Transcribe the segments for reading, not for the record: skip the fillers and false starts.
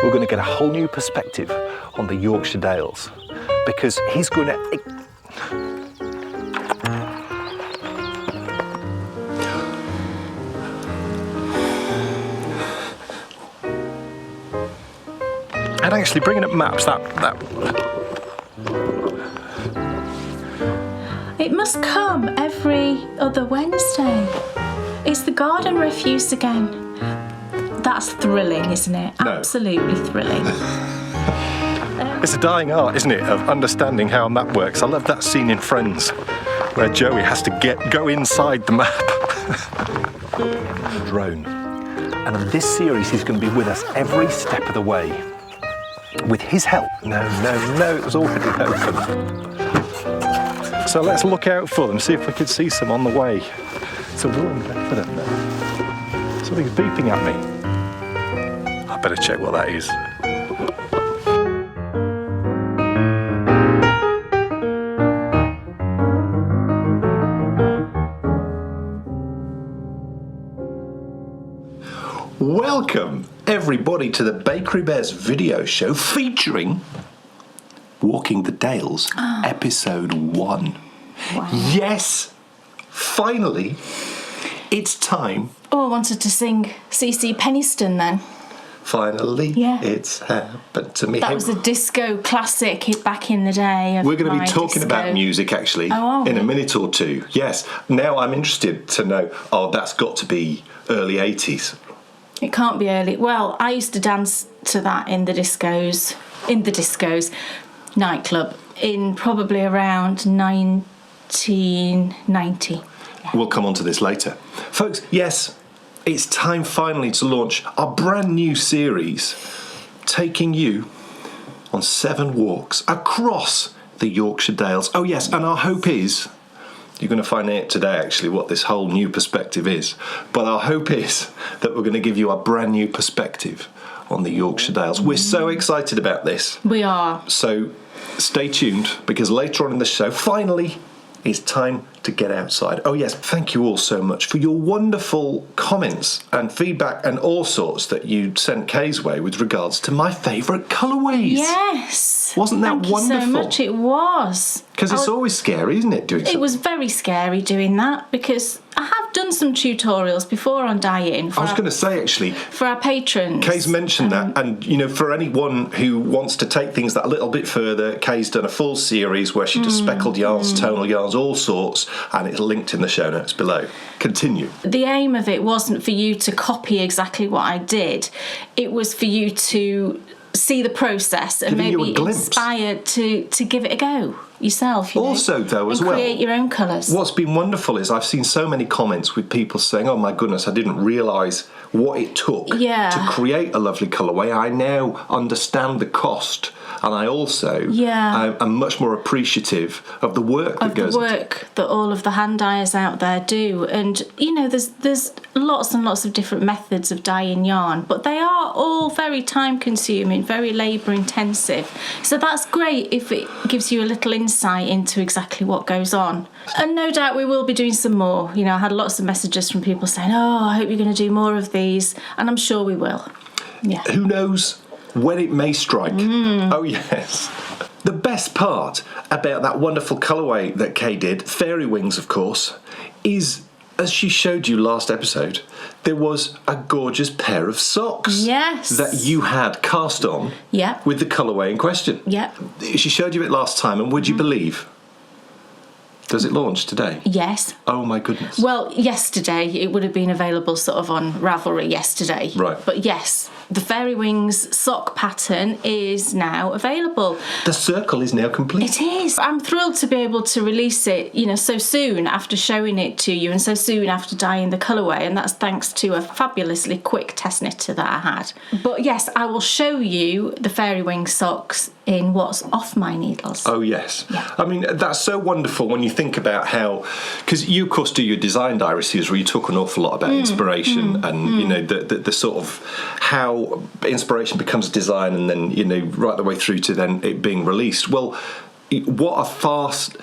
we're going to get a whole new perspective on the Yorkshire Dales, because he's going to... And actually bringing up maps, that... It must come every other Wednesday. It's the garden refuse again. That's thrilling, isn't it? No. Absolutely thrilling. It's a dying art, isn't it, of understanding how a map works. I love that scene in Friends where Joey has to go inside the map. Drone. And in this series, he's going to be with us every step of the way. With his help. No, it was already open. So let's look out for them, see if we can see some on the way. It's a warm day for them now. Something's beeping at me. I better check what that is. Welcome, everybody, to the Bakery Bears video show featuring Walking the Dales, episode 1. Wow. Yes, finally, it's time. Oh, I wanted to sing C.C. Peniston then. Finally, Yeah. it's happened to me. That was a disco classic hit back in the day. We're going to be my talking disco. about music, actually, Oh, are in a we? minute or two. Yes. Now I'm interested to know, that's got to be early 80s. It can't be early. Well, I used to dance to that in the discos nightclub in probably around 1990. We'll come on to this later. Folks, yes, it's time finally to launch our brand new series, taking you on 7 walks across the Yorkshire Dales. Oh yes, and our hope is, you're going to find out today actually what this whole new perspective is, but our hope is that we're going to give you a brand new perspective on the Yorkshire Dales. We're so excited about this. We are. So stay tuned, because later on in the show, finally, it's time to get outside. Oh yes, thank you all so much for your wonderful comments and feedback and all sorts that you sent Kay's way with regards to my favourite colourways. Yes. Wasn't that Thank wonderful? you so much. It was. Because it's always scary, isn't it, doing It something? was very scary doing that, because I have done some tutorials before on dieting I was going to say, actually, for our patrons. Kay's mentioned that, and for anyone who wants to take things that a little bit further, Kay's done a full series where she does speckled yarns, tonal yarns, all sorts, and it's linked in the show notes below. Continue. The aim of it wasn't for you to copy exactly what I did. It was for you to see the process and Giving you maybe a glimpse. inspired to give it a go yourself. Also, though, as and well, create your own colours. What's been wonderful is I've seen so many comments with people saying, oh my goodness, I didn't realise what it took to create a lovely colourway. I now understand the cost, and I also am much more appreciative of the work that goes into it. The work that all of the hand dyers out there do. And, there's lots and lots of different methods of dyeing yarn, but they are all very time consuming, very labour intensive. So that's great if it gives you a little insight into exactly what goes on. And no doubt we will be doing some more. I had lots of messages from people saying, oh, I hope you're going to do more of these. And I'm sure we will. Yeah. Who knows when it may strike? Oh, yes. The best part about that wonderful colourway that Kay did, Fairy Wings, of course, is, as she showed you last episode, there was a gorgeous pair of socks that you had cast on with the colourway in question. Yeah. She showed you it last time, and would you believe? Does it launch today? Yes. Oh my goodness. Well, yesterday it would have been available sort of on Ravelry yesterday. Right. But yes, the Fairy Wings sock pattern is now available. The circle is now complete. It is. I'm thrilled to be able to release it, so soon after showing it to you and so soon after dyeing the colourway, and that's thanks to a fabulously quick test knitter that I had. But yes, I will show you the Fairy Wings socks in what's off my needles. Oh, yes. Yeah. I mean, that's so wonderful when you think about how... Because you, of course, do your design diary series where you talk an awful lot about inspiration and, the sort of how inspiration becomes design and then, right the way through to then it being released. Well, what a fast,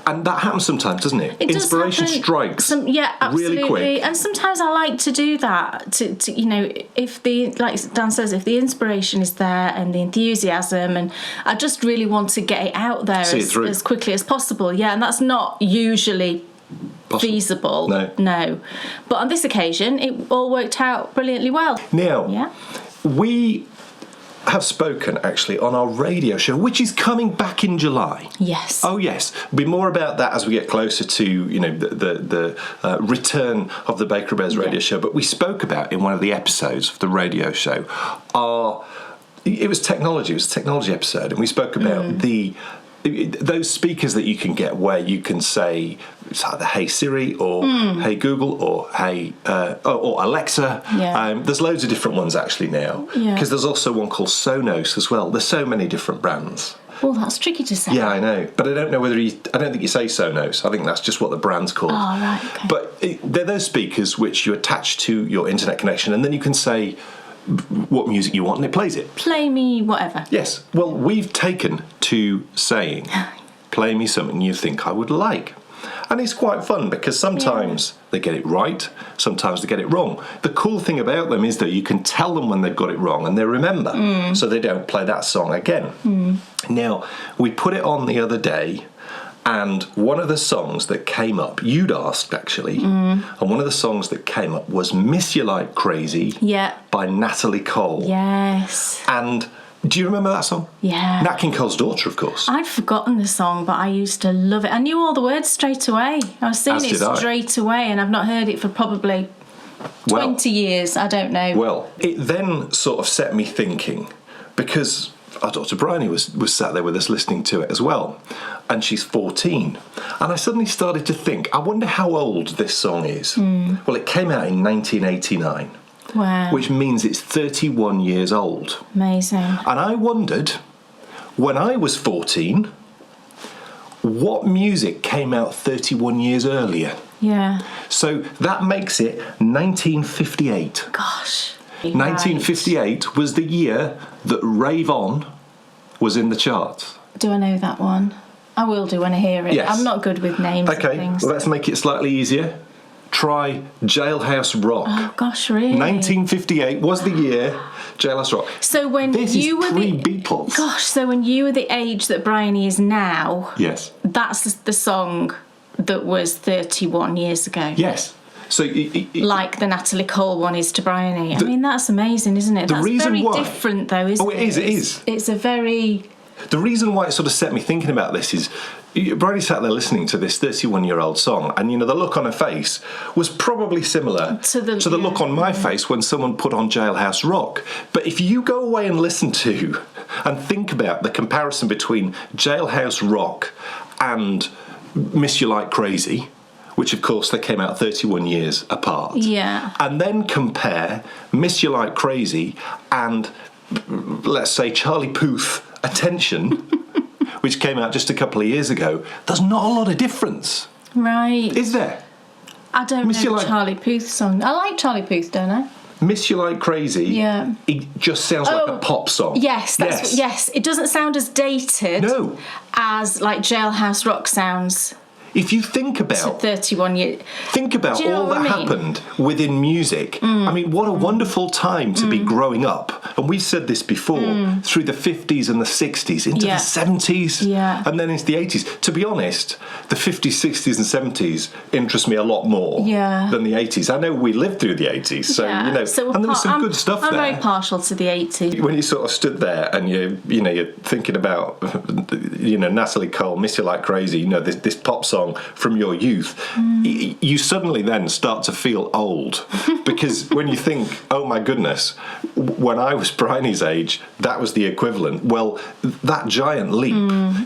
and that happens sometimes, doesn't it? It does Inspiration happen. strikes. Yeah, absolutely. Really quick. And sometimes I like to do that. To you know, if like Dan says, if the inspiration is there and the enthusiasm, and I just really want to get it out there as quickly as possible. Yeah, and that's not usually feasible. No. But on this occasion, it all worked out brilliantly well. Now, we have spoken actually on our radio show, which is coming back in July. Yes. Oh yes. There'll be more about that as we get closer to the return of the Baker Bears radio show. But we spoke about in one of the episodes of the radio show it was technology. It was a technology episode, and we spoke about those speakers that you can get where you can say it's either Hey Siri or Hey Google or Hey or Alexa. There's loads of different ones actually now, because there's also one called Sonos as well. There's so many different brands. Well, that's tricky to say. Yeah, I know, but I don't know whether I don't think you say Sonos. I think that's just what the brand's called. Oh, right, okay. But they're those speakers which you attach to your internet connection, and then you can say what music you want and it plays it. Play me whatever. Yes. Well, we've taken to saying, play me something you think I would like. And it's quite fun because sometimes they get it right, sometimes they get it wrong. The cool thing about them is that you can tell them when they've got it wrong and they remember, so they don't play that song again. Now, we put it on the other day, and one of the songs that came up, you'd asked actually, and one of the songs that came up was Miss You Like Crazy by Natalie Cole. Yes. And do you remember that song? Yeah. Nat King Cole's daughter, of course. I'd forgotten the song, but I used to love it. I knew all the words straight away. I was singing it straight away, and I've not heard it for probably 20 years. I don't know. Well, it then sort of set me thinking, because our daughter Bryony was sat there with us listening to it as well, and she's 14. And I suddenly started to think, I wonder how old this song is. Well, it came out in 1989. Wow. Which means it's 31 years old. Amazing. And I wondered, when I was 14, what music came out 31 years earlier? Yeah. So that makes it 1958. Gosh. 1958 was the year that Rave On was in the charts. Do I know that one? I will do when I hear it. Yes. I'm not good with names and Okay, things. well, let's make it slightly easier. Try Jailhouse Rock. Oh, gosh, really? 1958 was the year Jailhouse Rock. So when this you is were pre-Beatles. Gosh, so when you were the age that Bryony is now, Yes. that's the song that was 31 years ago. Yes. So, like the Natalie Cole one is to Bryony. I mean, that's amazing, isn't it? That's very different, though, isn't it? Oh, it is. It is. It's a very. The reason why it sort of set me thinking about this is Bryony sat there listening to this 31-year-old song, and the look on her face was probably similar to the look on my face when someone put on Jailhouse Rock. But if you go away and listen to and think about the comparison between Jailhouse Rock and Miss You Like Crazy, which of course they came out 31 years apart. Yeah. And then compare Miss You Like Crazy and, let's say, Charlie Puth Attention, which came out just a couple of years ago, there's not a lot of difference. Right. Is there? I don't know the Charlie Puth song. I like Charlie Puth, don't I? Miss You Like Crazy, yeah, it just sounds like a pop song. Yes, yes. It doesn't sound as dated as like Jailhouse Rock sounds. If you think about 31 years, think about all that happened within music. I mean, what a wonderful time to be growing up. And we've said this before, through the 50s and the 60s, into the 70s, and then into the 80s. To be honest, the 50s, 60s, and 70s interest me a lot more than the 80s. I know we lived through the 80s, so and there was some good stuff there. I'm very partial to the 80s. When you sort of stood there and you're thinking about Natalie Cole, Miss You Like Crazy, this pop song from your youth, you suddenly then start to feel old, because when you think, oh my goodness, when I was Bryony's age, that was the equivalent. Well, that giant leap,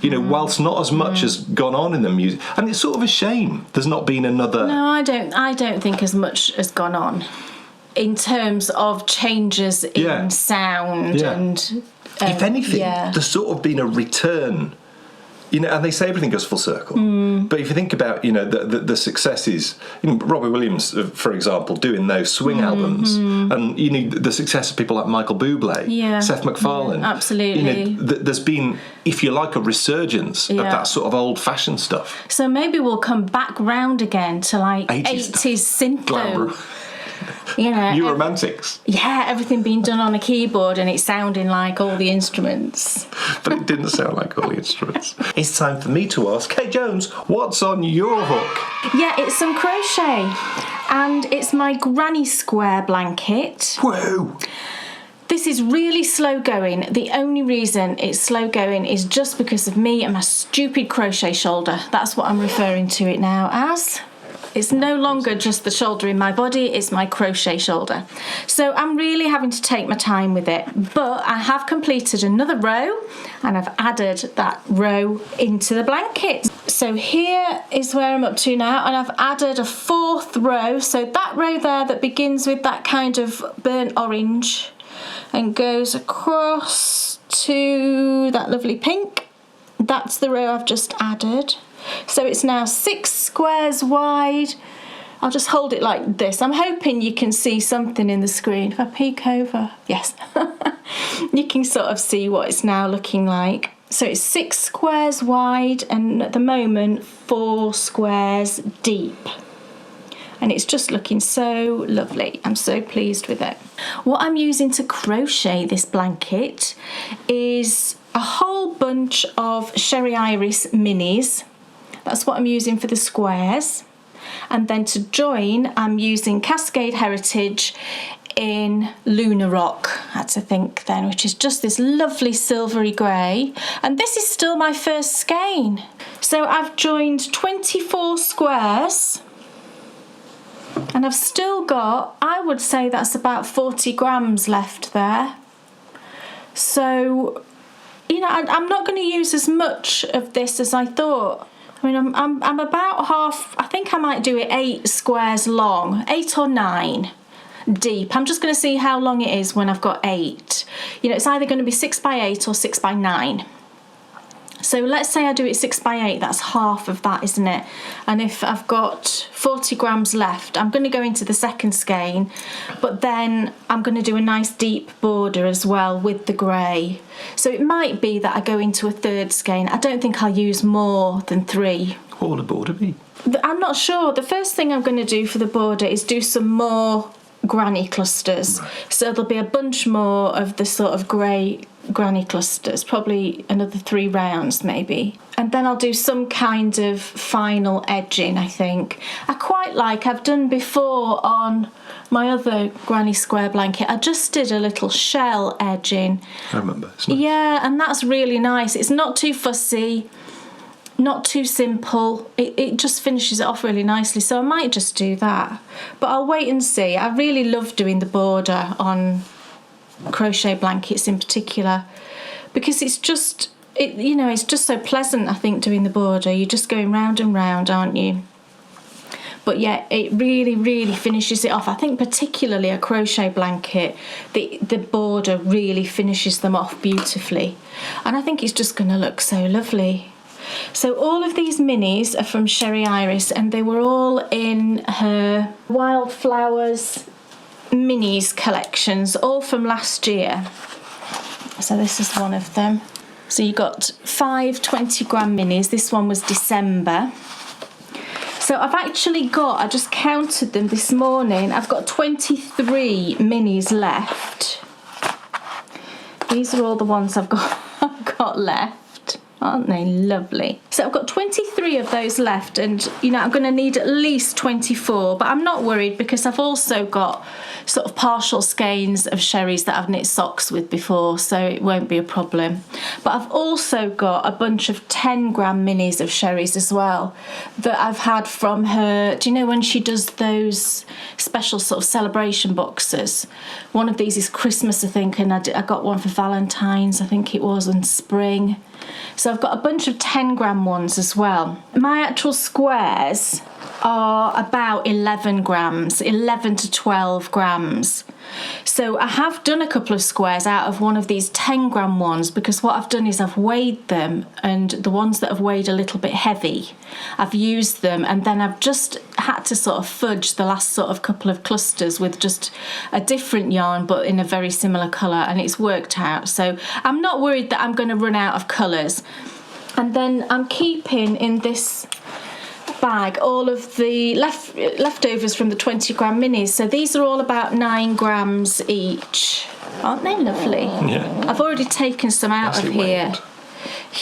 whilst not as much has gone on in the music, and it's sort of a shame there's not been another. No, I don't think as much has gone on in terms of changes in sound and. If anything, there's sort of been a return You know, and they say everything goes full circle. But if you think about, you know, the successes, you know, Robbie Williams, for example, doing those swing albums, and you know the success of people like Michael Bublé, Seth MacFarlane. Yeah, absolutely. You know, there's been, if you like, a resurgence of that sort of old-fashioned stuff. So maybe we'll come back round again to like 80s 80s synth. Glamour. You know, New Romantics. Yeah, everything being done on a keyboard and it sounding like all the instruments. But it didn't sound like all the instruments. It's time for me to ask, Kate Jones, what's on your hook? Yeah, it's some crochet. And it's my granny square blanket. Whoa! This is really slow going. The only reason it's slow going is just because of me and my stupid crochet shoulder. That's what I'm referring to it now as. It's no longer just the shoulder in my body, it's my crochet shoulder. So I'm really having to take my time with it. But I have completed another row and I've added that row into the blanket. So here is where I'm up to now, and I've added a fourth row. So that row there that begins with that kind of burnt orange and goes across to that lovely pink. That's the row I've just added. So it's now 6 squares wide. I'll just hold it like this. I'm hoping you can see something in the screen. If I peek over, yes. You can sort of see what it's now looking like. So it's 6 squares wide and at the moment 4 squares deep. And it's just looking so lovely. I'm so pleased with it. What I'm using to crochet this blanket is a whole bunch of Sherry Iris minis. That's what I'm using for the squares. And then to join, I'm using Cascade Heritage in Luna Rock, that's I think then, which is just this lovely silvery grey. And this is still my first skein. So I've joined 24 squares. And I've still got, I would say that's about 40 grams left there. So, you know, I'm not going to use as much of this as I thought. I mean, I'm about half, I think I might do it 8 squares long, 8 or 9 deep. I'm just going to see how long it is when I've got 8. You know, it's either going to be 6 by 8 or 6 by 9. So let's say I do it 6 by 8, that's half of that, isn't it? And if I've got 40 grams left, I'm going to go into the second skein, but then I'm going to do a nice deep border as well with the grey. So it might be that I go into a third skein. I don't think I'll use more than 3. What would a border be? I'm not sure. The first thing I'm going to do for the border is do some more granny clusters. Right. So there'll be a bunch more of the sort of grey granny clusters, probably another 3 rounds maybe. And then I'll do some kind of final edging, I think. I quite like, I've done before on my other granny square blanket, I just did a little shell edging. I remember. It's nice. Yeah, and that's really nice. It's not too fussy, not too simple. It just finishes it off really nicely. So I might just do that. But I'll wait and see. I really love doing the border on crochet blankets in particular because it's just, you know, it's just so pleasant, I think, doing the border. You're just going round and round, aren't you? But yeah, it really, really finishes it off. I think particularly a crochet blanket, the border really finishes them off beautifully. And I think it's just going to look so lovely. So all of these minis are from Sherry Iris and they were all in her Wildflowers minis collections, all from last year. So this is one of them. So you got 5 20-gram minis. This one was December. So I've actually got, I just counted them this morning, I've got 23 minis left. These are all the ones I've got left. Aren't they lovely? So I've got 23 of those left, and you know I'm going to need at least 24, but I'm not worried because I've also got sort of partial skeins of Sherry's that I've knit socks with before, so it won't be a problem. But I've also got a bunch of 10-gram minis of Sherry's as well that I've had from her. Do you know when she does those special sort of celebration boxes? One of these is Christmas, I think, and I got one for Valentine's, I think it was, and spring. So I've got a bunch of 10-gram ones as well. My actual squares are about 11 grams, 11 to 12 grams. So I have done a couple of squares out of one of these 10 gram ones, because what I've done is I've weighed them, and the ones that have weighed a little bit heavy, I've used them, and then I've just had to sort of fudge the last sort of couple of clusters with just a different yarn but in a very similar colour, and it's worked out. So I'm not worried that I'm going to run out of colours. And then I'm keeping in this bag all of the leftovers from the 20 gram minis. So these are all about 9 grams each. Aren't they lovely? Yeah. I've already taken some out of here.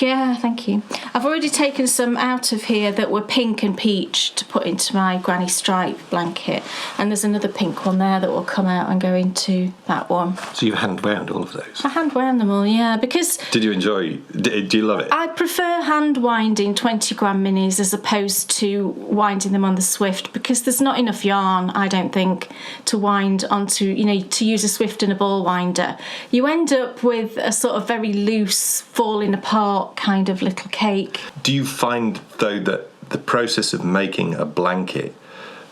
Yeah, thank you. I've already taken some out of here that were pink and peach to put into my granny stripe blanket. And there's another pink one there that will come out and go into that one. So you hand wound all of those? I hand wound them all, yeah, because... Did you enjoy... Do you love it? I prefer hand winding 20 gram minis as opposed to winding them on the Swift, because there's not enough yarn, I don't think, to wind onto, you know, to use a Swift and a ball winder. You end up with a sort of very loose, falling apart kind of little cake. Do you find, though, that the process of making a blanket,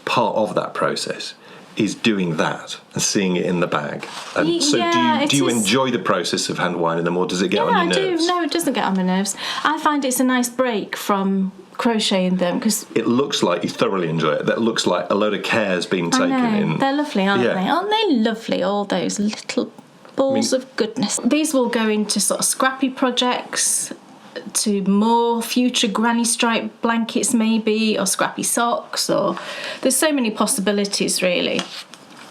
part of that process is doing that and seeing it in the bag? And so do you enjoy the process of hand winding them, or does it get on your nerves? I do. No, it doesn't get on my nerves. I find it's a nice break from crocheting them, because it looks like you thoroughly enjoy it. That looks like a load of care's been taken in. They're lovely, aren't they? Aren't they lovely, all those little balls of goodness? These will go into sort of scrappy projects, to more future granny stripe blankets maybe, or scrappy socks, or there's so many possibilities really.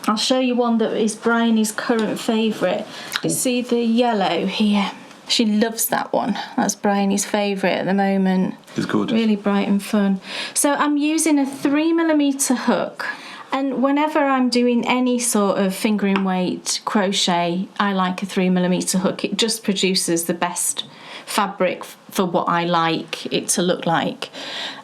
I'll show you one that is Bryony's current favourite. You see the yellow here? She loves that one. That's Bryony's favourite at the moment. It's gorgeous. Really bright and fun. So I'm using a 3mm hook. And whenever I'm doing any sort of fingering weight crochet, I like a 3mm hook. It just produces the best fabric for what I like it to look like.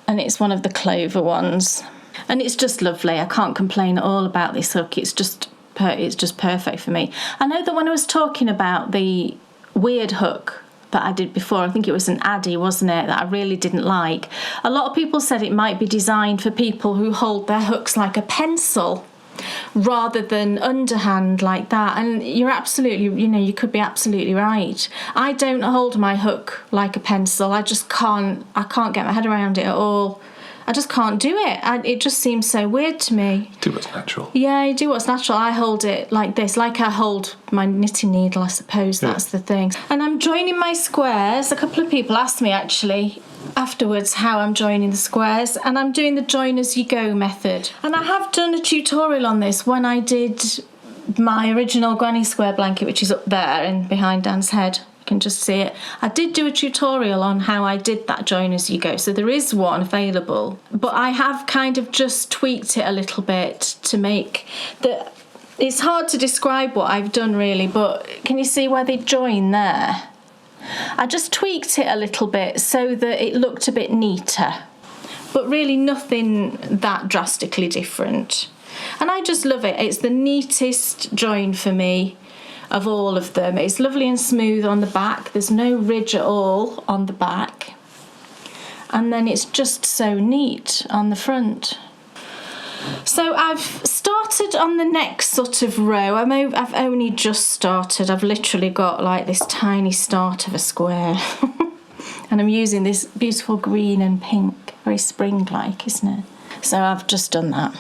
And it's one of the Clover ones. And it's just lovely. I can't complain at all about this hook. It's just perfect for me. I know that when I was talking about the weird hook that I did before, I think it was an Addy, wasn't it, that I really didn't like. A lot of people said it might be designed for people who hold their hooks like a pencil rather than underhand like that. And you're absolutely, you could be absolutely right. I don't hold my hook like a pencil. I can't get my head around it at all. I just can't do it. It just seems so weird to me. Do what's natural. Yeah, you do what's natural. I hold it like this, like I hold my knitting needle, I suppose. That's the thing. And I'm joining my squares. A couple of people asked me actually afterwards how I'm joining the squares, and I'm doing the join as you go method. And I have done a tutorial on this when I did my original granny square blanket, which is up there and behind Dan's head. Can just see it. I did do a tutorial on how I did that join as you go, so there is one available, but I have kind of just tweaked it a little bit to make the... It's hard to describe what I've done really, but can you see where they join there? I just tweaked it a little bit so that it looked a bit neater, but really nothing that drastically different. And I just love it. It's the neatest join for me of all of them. It's lovely and smooth on the back. There's no ridge at all on the back. And then it's just so neat on the front. So I've started on the next sort of row. I've only just started. I've literally got like this tiny start of a square. And I'm using this beautiful green and pink, very spring-like, isn't it? So I've just done that.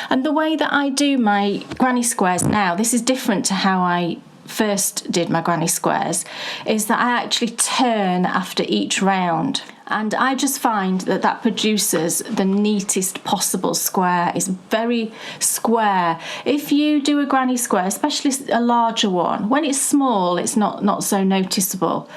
And the way that I do my granny squares now, this is different to how I first did my granny squares, is that I actually turn after each round. And I just find that that produces the neatest possible square. It's very square. If you do a granny square, especially a larger one, when it's small, it's not so noticeable.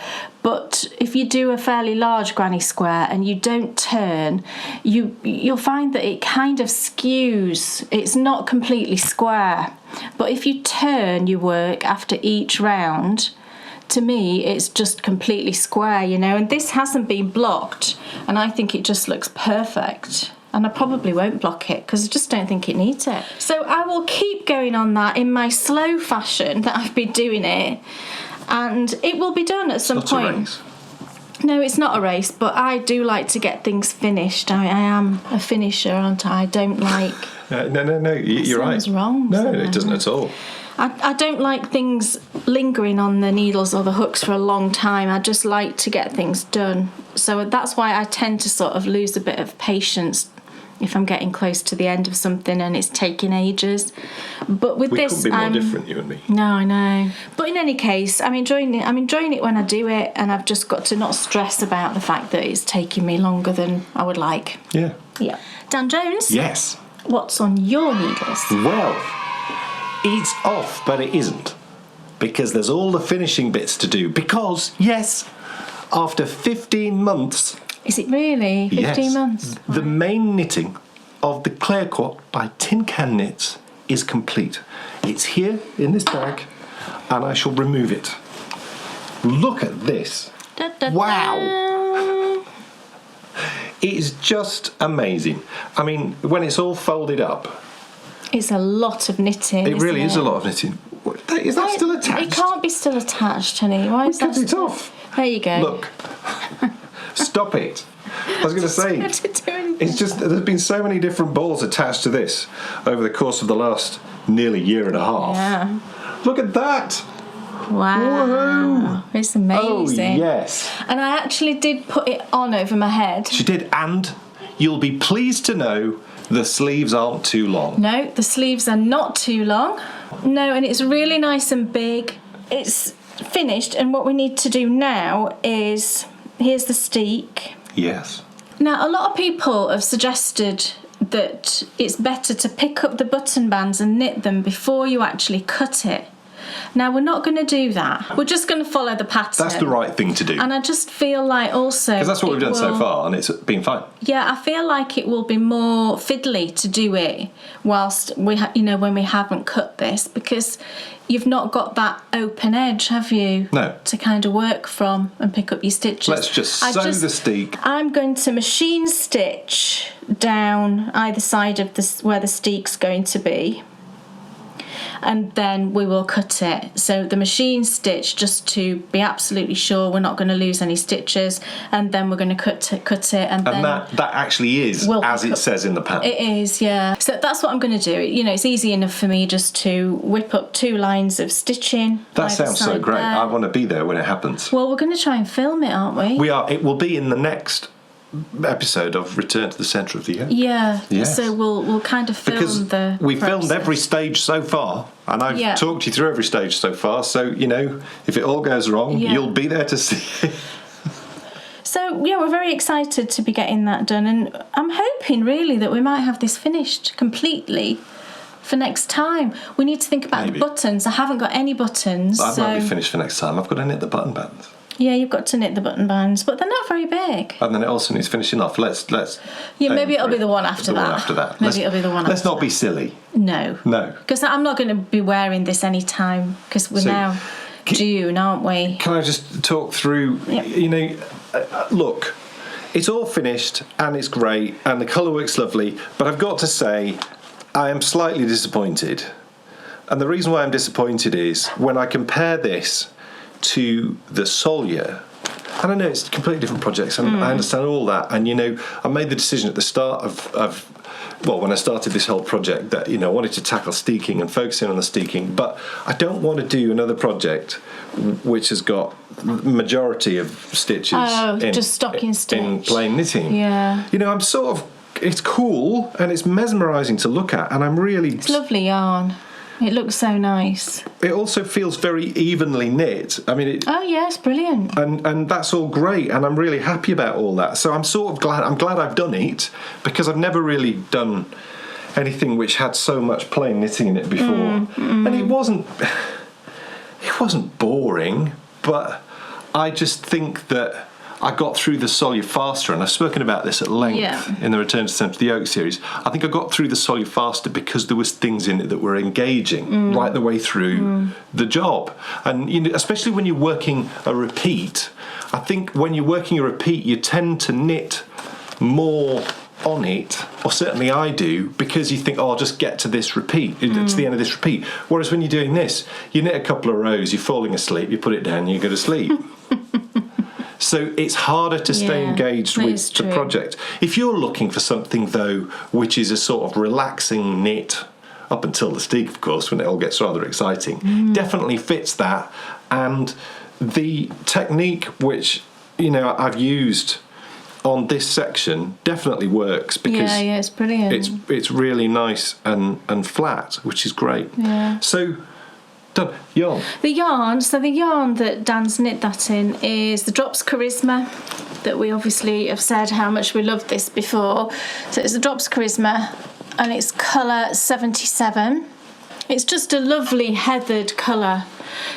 But if you do a fairly large granny square and you don't turn, you'll find that it kind of skews. It's not completely square. But if you turn your work after each round, to me, it's just completely square, and this hasn't been blocked, and I think it just looks perfect. And I probably won't block it because I just don't think it needs it. So I will keep going on that in my slow fashion that I've been doing it, and it will be done at some point. No, it's not a race, but I do like to get things finished. I am a finisher, aren't I? I don't like... No, you're right. Sounds wrong. No, it doesn't at all. I don't like things lingering on the needles or the hooks for a long time. I just like to get things done. So that's why I tend to sort of lose a bit of patience if I'm getting close to the end of something and it's taking ages. But with this, couldn't be more different, you and me. No, I know. But in any case, I'm enjoying it. I'm enjoying it when I do it, and I've just got to not stress about the fact that it's taking me longer than I would like. Yeah. Yeah. Dan Jones? Yes. What's on your needles? Well, it's off, but it isn't. Because there's all the finishing bits to do. Because, yes, after 15 months... Is it really? 15 months? The main knitting of the Clairquot by Tin Can Knits is complete. It's here in this bag, and I shall remove it. Look at this. Da, da, Wow. da. It is just amazing. I mean, when it's all folded up, It's a lot of knitting. it really isn't is a lot of knitting. Is that still attached? It can't be still attached, honey. Why is that? Cut it off. There you go. Look. Stop it. I was going to say, Not to do anything. it's just there's been so many different balls attached to this over the course of the last nearly year and a half. Yeah. Look at that. Wow. Whoa. It's amazing. Oh, yes. And I actually did put it on over my head. She did, and you'll be pleased to know the sleeves aren't too long. No, the sleeves are not too long. No, and it's really nice and big. It's finished, and what we need to do now is... Here's the steek. Yes. Now, a lot of people have suggested that it's better to pick up the button bands and knit them before you actually cut it. Now, we're not going to do that. We're just going to follow the pattern. That's the right thing to do. And I just feel like also... Because that's what we've done so far, and it's been fine. Yeah, I feel like it will be more fiddly to do it whilst we, when we haven't cut this, because you've not got that open edge, have you? No. To kind of work from and pick up your stitches. Let's just sew the steek. I'm going to machine stitch down either side of where the steek's going to be. And then we will cut it. So the machine stitch, just to be absolutely sure we're not going to lose any stitches, and then we're going to cut it, and then that actually is as it says in the pattern. It is, yeah. So that's what I'm going to do. It's easy enough for me just to whip up 2 lines of stitching. That sounds so great. There. I want to be there when it happens. Well, we're going to try and film it, aren't we? We are. It will be in the next episode of Return to the Centre of the Yoke. Yeah. Yes. So we'll kind of film Because the we process. filmed every stage so far, and I've talked you through every stage so far. So if it all goes wrong, you'll be there to see it. So yeah, we're very excited to be getting that done, and I'm hoping really that we might have this finished completely for next time. We need to think about the buttons. I haven't got any buttons. I won't be finished for next time. I've got to knit the button bands. Yeah, you've got to knit the button bands, but they're not very big. And then it also needs finishing off. Let's. Yeah, maybe it'll be the one after that. Maybe it'll be the one after that. Let's not be silly. No. Because I'm not going to be wearing this any time, because we're now June, aren't we? Can I just talk through, look, it's all finished and it's great and the colour works lovely, but I've got to say I am slightly disappointed. And the reason why I'm disappointed is when I compare this to the Solya, and I know it's completely different projects, and I understand all that, and I made the decision at the start of when I started this whole project that I wanted to tackle steeking and focusing on the steeking, but I don't want to do another project which has got majority of stitches just stocking stitch in plain knitting. Yeah. I'm sort of, it's cool and it's mesmerising to look at, and I'm really... It's lovely yarn. It looks so nice. It also feels very evenly knit. I mean, oh yes, brilliant. And that's all great, and I'm really happy about all that. So I'm sort of glad. I'm glad I've done it, because I've never really done anything which had so much plain knitting in it before. And it wasn't boring, but I just think that I got through the Solya faster, and I've spoken about this at length in the Return to the Centre of the Yoke series. I think I got through the Solya faster because there was things in it that were engaging right the way through the job. And especially when you're working a repeat, I think when you're working a repeat, you tend to knit more on it, or certainly I do, because you think, I'll just get to this repeat, to the end of this repeat. Whereas when you're doing this, you knit a couple of rows, you're falling asleep, you put it down, you go to sleep. So it's harder to stay Yeah, engaged that with is the true. project. If you're looking for something, though, which is a sort of relaxing knit, up until the steek, of course, when it all gets rather exciting, definitely fits that. And the technique which, I've used on this section definitely works because Yeah, it's brilliant. it's really nice and flat, which is great. Yeah. So, done. Yarn. The yarn that Dan's knit that in is the Drops Charisma, that we obviously have said how much we love this before. So it's the Drops Charisma, and it's colour 77. It's just a lovely heathered colour.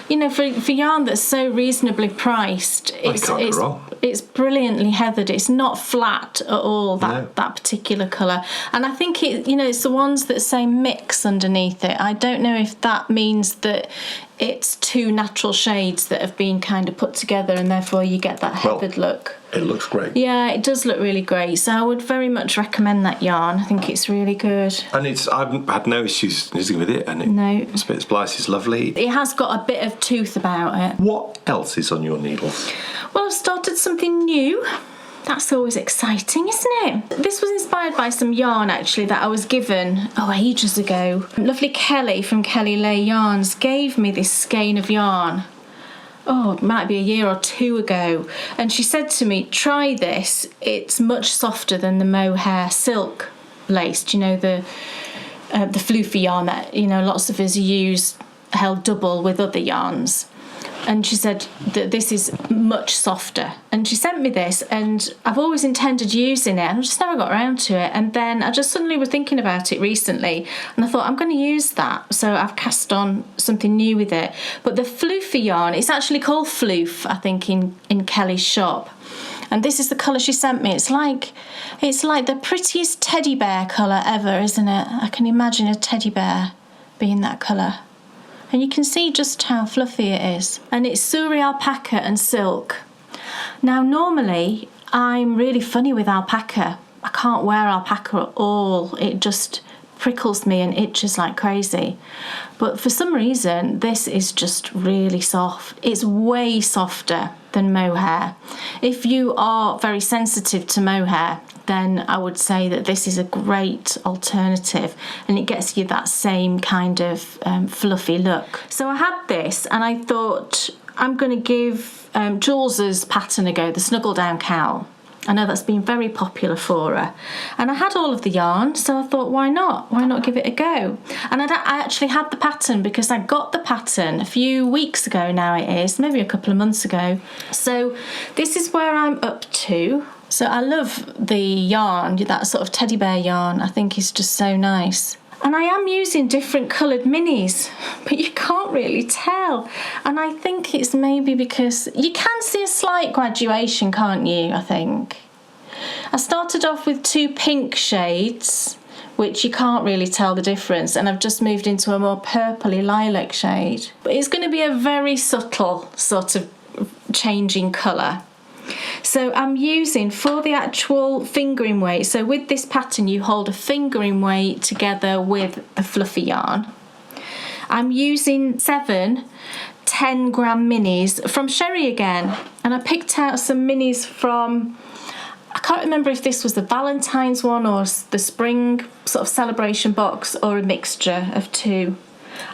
For yarn that's so reasonably priced, it's brilliantly heathered. It's not flat at all, that particular colour. And I think it's the ones that say mix underneath it. I don't know if that means that it's two natural shades that have been kind of put together and therefore you get that heathered look. It looks great. Yeah, it does look really great. So I would very much recommend that yarn. I think it's really good. And I've had no issues using with it. And No. Spit Splice is lovely. It has got a bit of tooth about it. What else is on your needles? Well, I've started something new. That's always exciting, isn't it? This was inspired by some yarn, actually, that I was given, ages ago. Lovely Kelly from Kelly Lay Yarns gave me this skein of yarn. It might be a year or two ago. And she said to me, try this. It's much softer than the mohair silk lace. Do you know, the floofy yarn that, lots of us use held double with other yarns. And she said that this is much softer. And she sent me this, and I've always intended using it, and I just never got around to it. And then I just suddenly was thinking about it recently, and I thought, I'm going to use that. So I've cast on something new with it. But the floofy yarn, it's actually called Floof, I think, in Kelly's shop. And this is the colour she sent me. It's like the prettiest teddy bear colour ever, isn't it? I can imagine a teddy bear being that colour. And you can see just how fluffy it is. And it's Suri alpaca and silk. Now, normally, I'm really funny with alpaca. I can't wear alpaca at all. It just prickles me and itches like crazy. But for some reason, this is just really soft. It's way softer than mohair. If you are very sensitive to mohair, then I would say that this is a great alternative, and it gets you that same kind of fluffy look. So I had this, and I thought I'm going to give Jules's pattern a go, the Snuggle Down Cowl. I know that's been very popular for her. And I had all of the yarn, so I thought, why not? Why not give it a go? And I actually had the pattern because I got the pattern a few weeks ago now it is, maybe a couple of months ago. So this is where I'm up to. So I love the yarn, that sort of teddy bear yarn. I think is just so nice. And I am using different coloured minis, but you can't really tell. And I think it's maybe because you can see a slight graduation, can't you, I think? I started off with 2 pink shades, which you can't really tell the difference, and I've just moved into a more purpley lilac shade. But it's going to be a very subtle sort of changing colour. So I'm using, for the actual fingering weight, so with this pattern you hold a fingering weight together with the fluffy yarn. I'm using 7 10-gram minis from Sherry again, and I picked out some minis from, I can't remember if this was the Valentine's one or the spring sort of celebration box or a mixture of 2.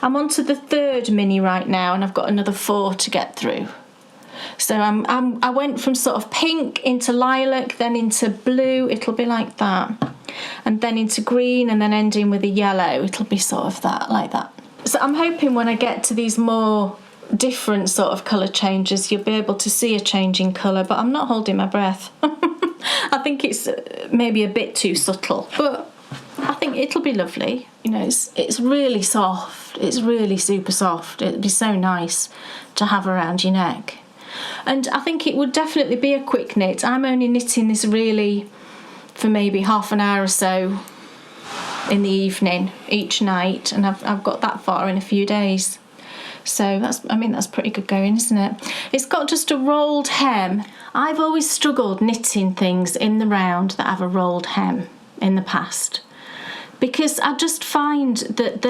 I'm on to the 3rd mini right now, and I've got another 4 to get through. So I went from sort of pink into lilac, then into blue, it'll be like that, and then into green, and then ending with a yellow, it'll be sort of that, like that. So I'm hoping when I get to these more different sort of colour changes, you'll be able to see a change in colour, but I'm not holding my breath. I think it's maybe a bit too subtle, but I think it'll be lovely. It's really soft. It's really super soft. It'd be so nice to have around your neck. And I think it would definitely be a quick knit. I'm only knitting this really for maybe half an hour or so in the evening each night, and I've got that far in a few days. So that's pretty good going, isn't it? It's got just a rolled hem. I've always struggled knitting things in the round that have a rolled hem in the past, because I just find that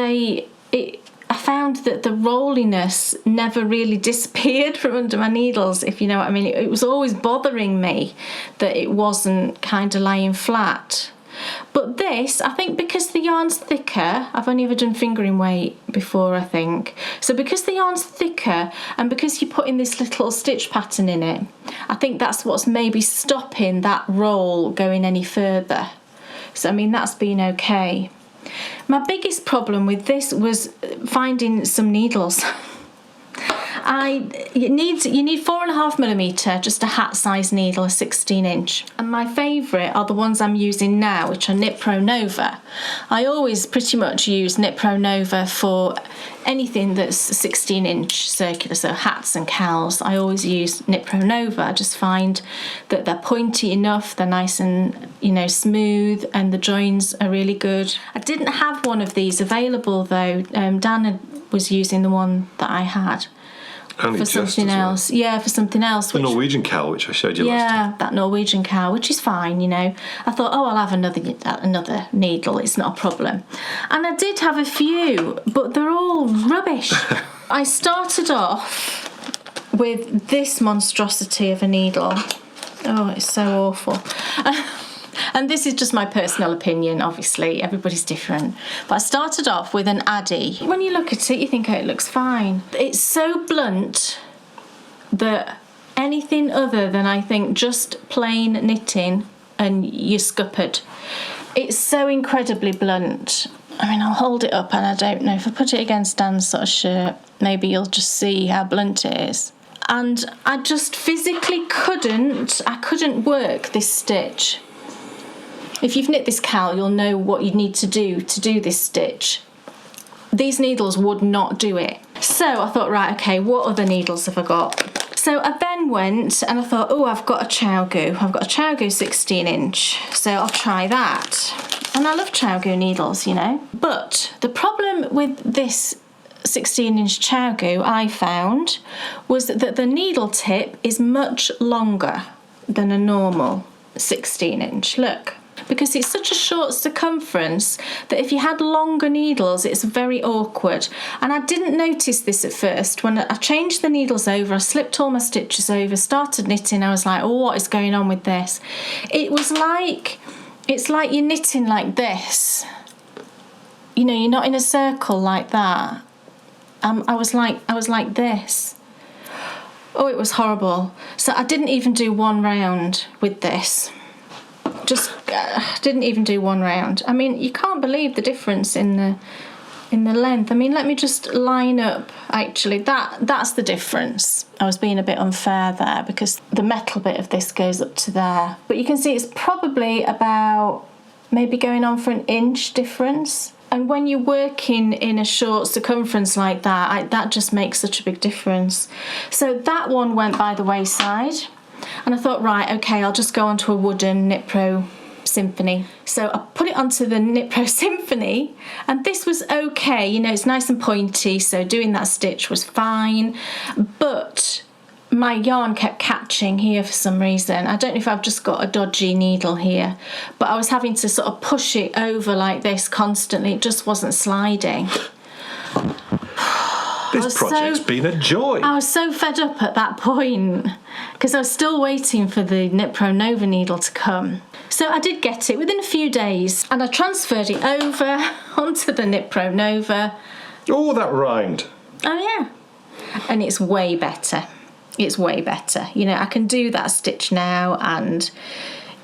I found that the rolliness never really disappeared from under my needles, if you know what I mean. It was always bothering me that it wasn't kind of lying flat. But this, I think because the yarn's thicker, I've only ever done fingering weight before, I think. So because the yarn's thicker and because you're putting this little stitch pattern in it, I think that's what's maybe stopping that roll going any further. So, I mean, that's been okay. My biggest problem with this was finding some needles. You need 4.5mm, just a hat size needle, a 16-inch. And my favourite are the ones I'm using now, which are Knit Pro Nova. I always pretty much use Knit Pro Nova for anything that's 16-inch circular, so hats and cowls. I always use Knit Pro Nova. I just find that they're pointy enough, they're nice and smooth, and the joins are really good. I didn't have one of these available though. Dan was using the one that I had. Only for something else. Yeah, for something else. The Norwegian cowl, which I showed you last time. Yeah, that Norwegian cowl, which is fine, I thought, I'll have another needle, it's not a problem. And I did have a few, but they're all rubbish. I started off with this monstrosity of a needle. Oh, it's so awful. And this is just my personal opinion, obviously, everybody's different. But I started off with an Addy. When you look at it, you think, it looks fine. It's so blunt that anything other than, I think, just plain knitting and you're scuppered. It's so incredibly blunt. I mean, I'll hold it up and I don't know, if I put it against Dan's sort of shirt, maybe you'll just see how blunt it is. And I just physically couldn't work this stitch. If you've knit this cowl, you'll know what you need to do this stitch. These needles would not do it. So I thought, right, okay, what other needles have I got? So I then went and I thought, I've got a ChiaoGoo. I've got a ChiaoGoo 16-inch, so I'll try that. And I love ChiaoGoo needles, But the problem with this 16-inch ChiaoGoo I found was that the needle tip is much longer than a normal 16-inch. Look. Because it's such a short circumference that if you had longer needles, it's very awkward. And I didn't notice this at first. When I changed the needles over, I slipped all my stitches over, started knitting, I was like, what is going on with this? It's like you're knitting like this. You're not in a circle like that. I was like this. Oh, it was horrible. So I didn't even do one round with this. Just didn't even do one round. I mean, you can't believe the difference in the length. I mean, let me just line up. Actually, that's the difference. I was being a bit unfair there because the metal bit of this goes up to there. But you can see it's probably about maybe going on for an inch difference. And when you're working in a short circumference like that, that just makes such a big difference. So that one went by the wayside. And I thought, right, okay, I'll just go onto a wooden Knit Pro Symphony. So I put it onto the Knit Pro Symphony, and this was okay. It's nice and pointy, so doing that stitch was fine. But my yarn kept catching here for some reason. I don't know if I've just got a dodgy needle here, but I was having to sort of push it over like this constantly. It just wasn't sliding. This project's been a joy. I was so fed up at that point because I was still waiting for the Knit Pro Nova needle to come. So I did get it within a few days and I transferred it over onto the Knit Pro Nova. Oh, that rhymed. Oh, yeah. And it's way better. It's way better. I can do that stitch now and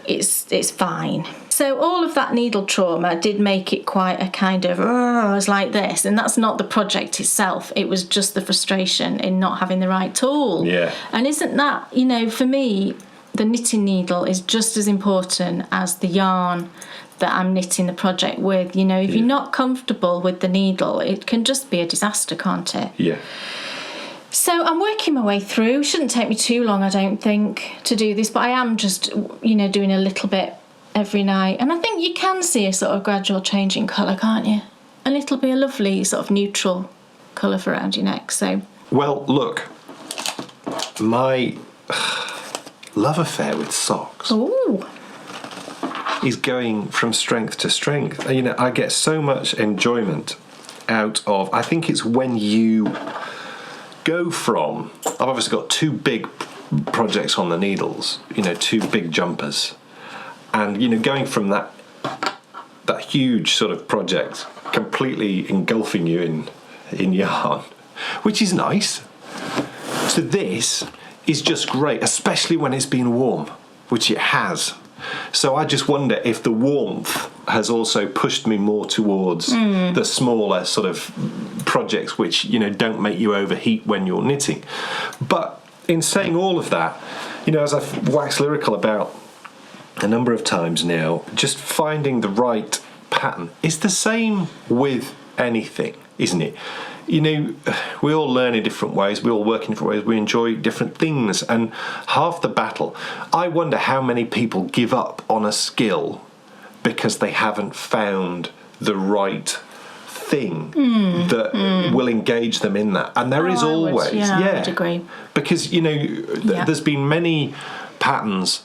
it's fine. So all of that needle trauma did make it quite a kind of, I was like this, and that's not the project itself, it was just the frustration in not having the right tool. Yeah. And isn't that, for me, the knitting needle is just as important as the yarn that I'm knitting the project with. If you're not comfortable with the needle, it can just be a disaster, can't it? Yeah. So I'm working my way through. Shouldn't take me too long, I don't think, to do this, but I am just, doing a little bit every night. And I think you can see a sort of gradual change in colour, can't you? And it'll be a lovely sort of neutral colour for around your neck, so. Well, look, my love affair with socks is going from strength to strength. I get so much enjoyment out of, I think it's when you go from, I've obviously got two big projects on the needles, two big jumpers, and going from that huge sort of project completely engulfing you in yarn, which is nice. So this is just great, especially when it's been warm, which it has. So I just wonder if the warmth has also pushed me more towards the smaller sort of projects which, don't make you overheat when you're knitting. But in saying all of that, as I've waxed lyrical about a number of times now, just finding the right pattern is the same with anything, isn't it? We all learn in different ways, we all work in different ways, we enjoy different things, and half the battle, I wonder how many people give up on a skill because they haven't found the right thing that will engage them in that. And there is always, I would agree. Because, there's been many patterns.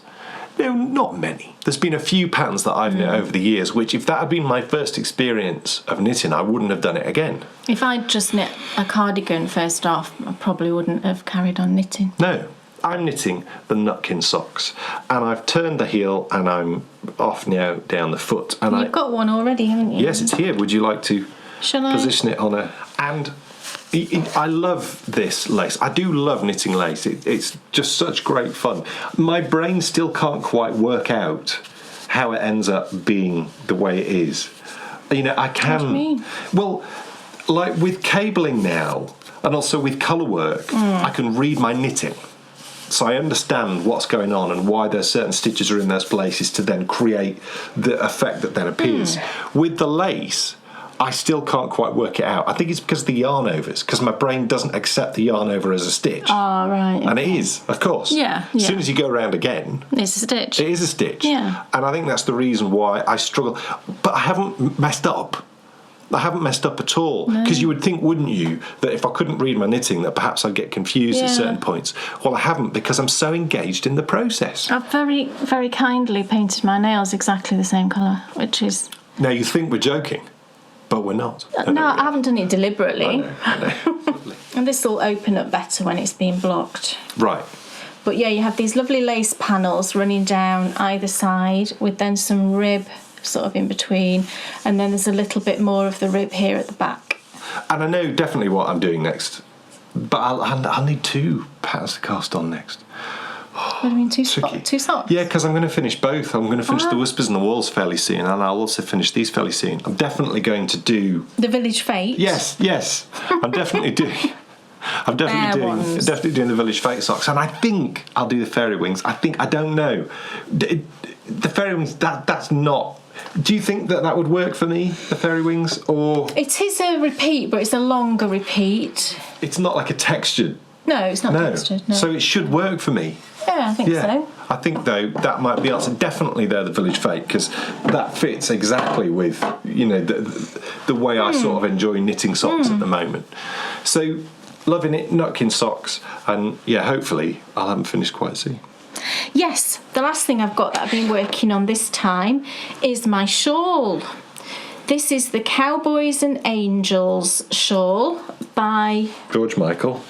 No, not many. There's been a few patterns that I've knit over the years, which if that had been my first experience of knitting, I wouldn't have done it again. If I'd just knit a cardigan first off, I probably wouldn't have carried on knitting. No, I'm knitting the Nutkin socks, and I've turned the heel, and I'm off now down the foot. And You've got one already, haven't you? Yes, it's here. Would you like to position it on a... And I love this lace. I do love knitting lace. It's just such great fun. My brain still can't quite work out how it ends up being the way it is. I can... What do you mean? Well, like with cabling now, and also with colour work, I can read my knitting. So I understand what's going on and why there's certain stitches are in those places to then create the effect that then appears. With the lace, I still can't quite work it out. I think it's because of the yarn overs, because my brain doesn't accept the yarn over as a stitch. Oh, right. Okay. And it is, of course. Yeah. As soon as you go around again, it's a stitch. it is a stitch. Yeah. And I think that's the reason why I struggle. But I haven't messed up. I haven't messed up at all. Because you would think, wouldn't you, that if I couldn't read my knitting, that perhaps I'd get confused at certain points. Well, I haven't, because I'm so engaged in the process. I've very, very kindly painted my nails exactly the same colour, which is... Now, you think we're joking, but we're not. No, I haven't done it deliberately. I know. And this will open up better when it's being blocked. Right. But yeah, you have these lovely lace panels running down either side with then some rib sort of in between, and then there's a little bit more of the rib here at the back. And I know definitely what I'm doing next, but I'll need two patterns to cast on next. What do you mean, two socks? Yeah, because I'm going to finish both. I'm going to finish the Whispers and the Walls fairly soon, and I'll also finish these fairly soon. I'm definitely going to do... The Village Fate? Yes. I'm definitely doing... I'm definitely doing the Village Fate socks, and I think I'll do the Fairy Wings. I don't know. The Fairy Wings, that's not... Do you think that would work for me, the Fairy Wings, or... It is a repeat, but it's a longer repeat. It's not like a textured... No, it's not textured, no. So it should work for me. Yeah, I think so. I think, though, that might be the answer. Definitely there, the Village Fate, because that fits exactly with, the way I sort of enjoy knitting socks at the moment. So, loving it, Nutkin socks, and, hopefully I'll have them finished quite soon. Yes, the last thing I've got that I've been working on this time is my shawl. This is the Cowboys and Angels shawl by... George Michael.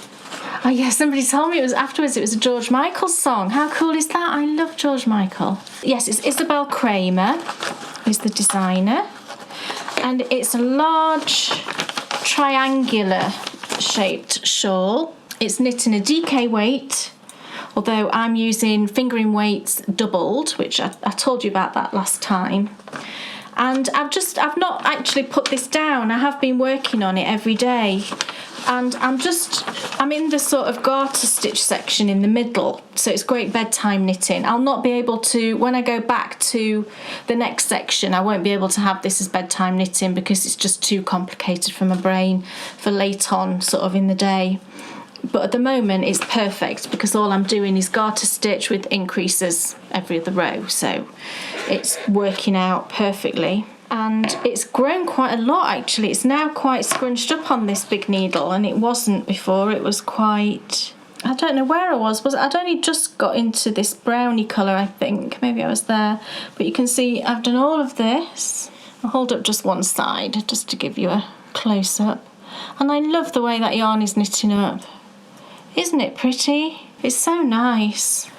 Oh yeah, somebody told me it was a George Michael song. How cool is that? I love George Michael. Yes, it's Isabel Kramer who's the designer. And it's a large triangular shaped shawl. It's knit in a DK weight, although I'm using fingering weights doubled, which I told you about that last time. And I've not actually put this down. I have been working on it every day. And I'm in the sort of garter stitch section in the middle, so it's great bedtime knitting. I'll not be able to, when I go back to the next section, I won't be able to have this as bedtime knitting because it's just too complicated for my brain for late on sort of in the day. But at the moment it's perfect because all I'm doing is garter stitch with increases every other row, so it's working out perfectly. And it's grown quite a lot actually. It's now quite scrunched up on this big needle, and it wasn't before. It was quite... I don't know where I was. I'd only just got into this brownie colour, I think. Maybe I was there. But you can see I've done all of this. I'll hold up just one side just to give you a close up. And I love the way that yarn is knitting up. Isn't it pretty? It's so nice.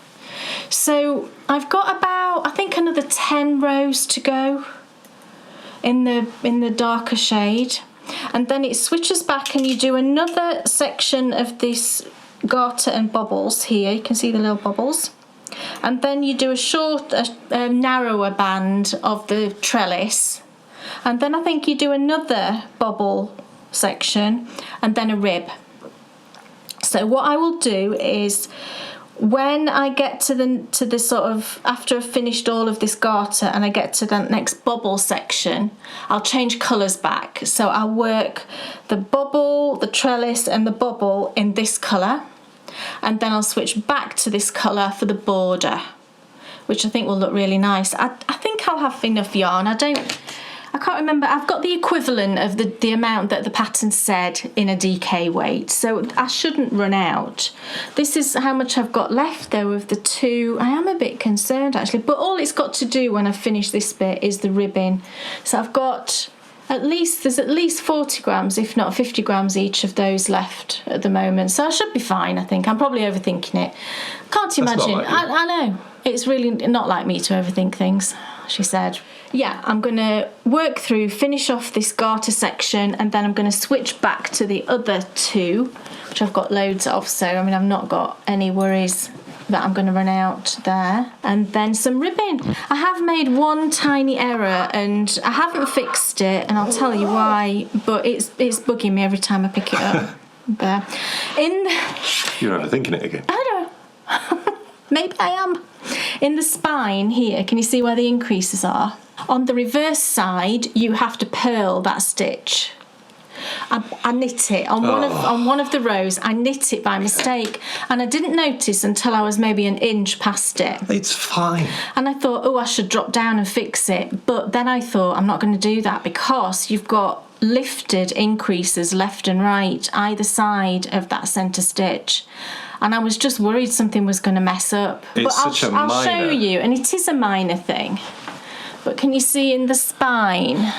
So I've got about, I think, another 10 rows to go in the darker shade. And then it switches back and you do another section of this garter and bobbles here. You can see the little bobbles. And then you do a narrower band of the trellis. And then I think you do another bobble section and then a rib. So what I will do is, when I get to the sort of, after I've finished all of this garter and I get to the next bobble section, I'll change colours back. So I'll work the bobble, the trellis and the bobble in this colour, and then I'll switch back to this colour for the border, which I think will look really nice. I think I'll have enough yarn. I can't remember. I've got the equivalent of the amount that the pattern said in a DK weight, so I shouldn't run out. This is how much I've got left though of the two. I am a bit concerned actually, but all it's got to do when I finish this bit is the ribbing. So I've got there's at least 40 grams, if not 50 grams each of those left at the moment. So I should be fine, I think. I'm probably overthinking it. Can't imagine. Not like you. I know. It's really not like me to overthink things, she said. Yeah, I'm going to work through, finish off this garter section, and then I'm going to switch back to the other two, which I've got loads of. So, I mean, I've not got any worries that I'm going to run out there. And then some ribbing. I have made one tiny error and I haven't fixed it, and I'll tell you why, but it's bugging me every time I pick it up. But You're overthinking it again. I don't know. Maybe I am. In the spine here, can you see where the increases are? On the reverse side, you have to purl that stitch. I knit it on one of the rows. I knit it by mistake, and I didn't notice until I was maybe an inch past it. It's fine. And I thought, I should drop down and fix it. But then I thought, I'm not going to do that, because you've got lifted increases left and right either side of that centre stitch. And I was just worried something was going to mess up. It's but such a minor. I'll show you, and it is a minor thing. But can you see in the spine?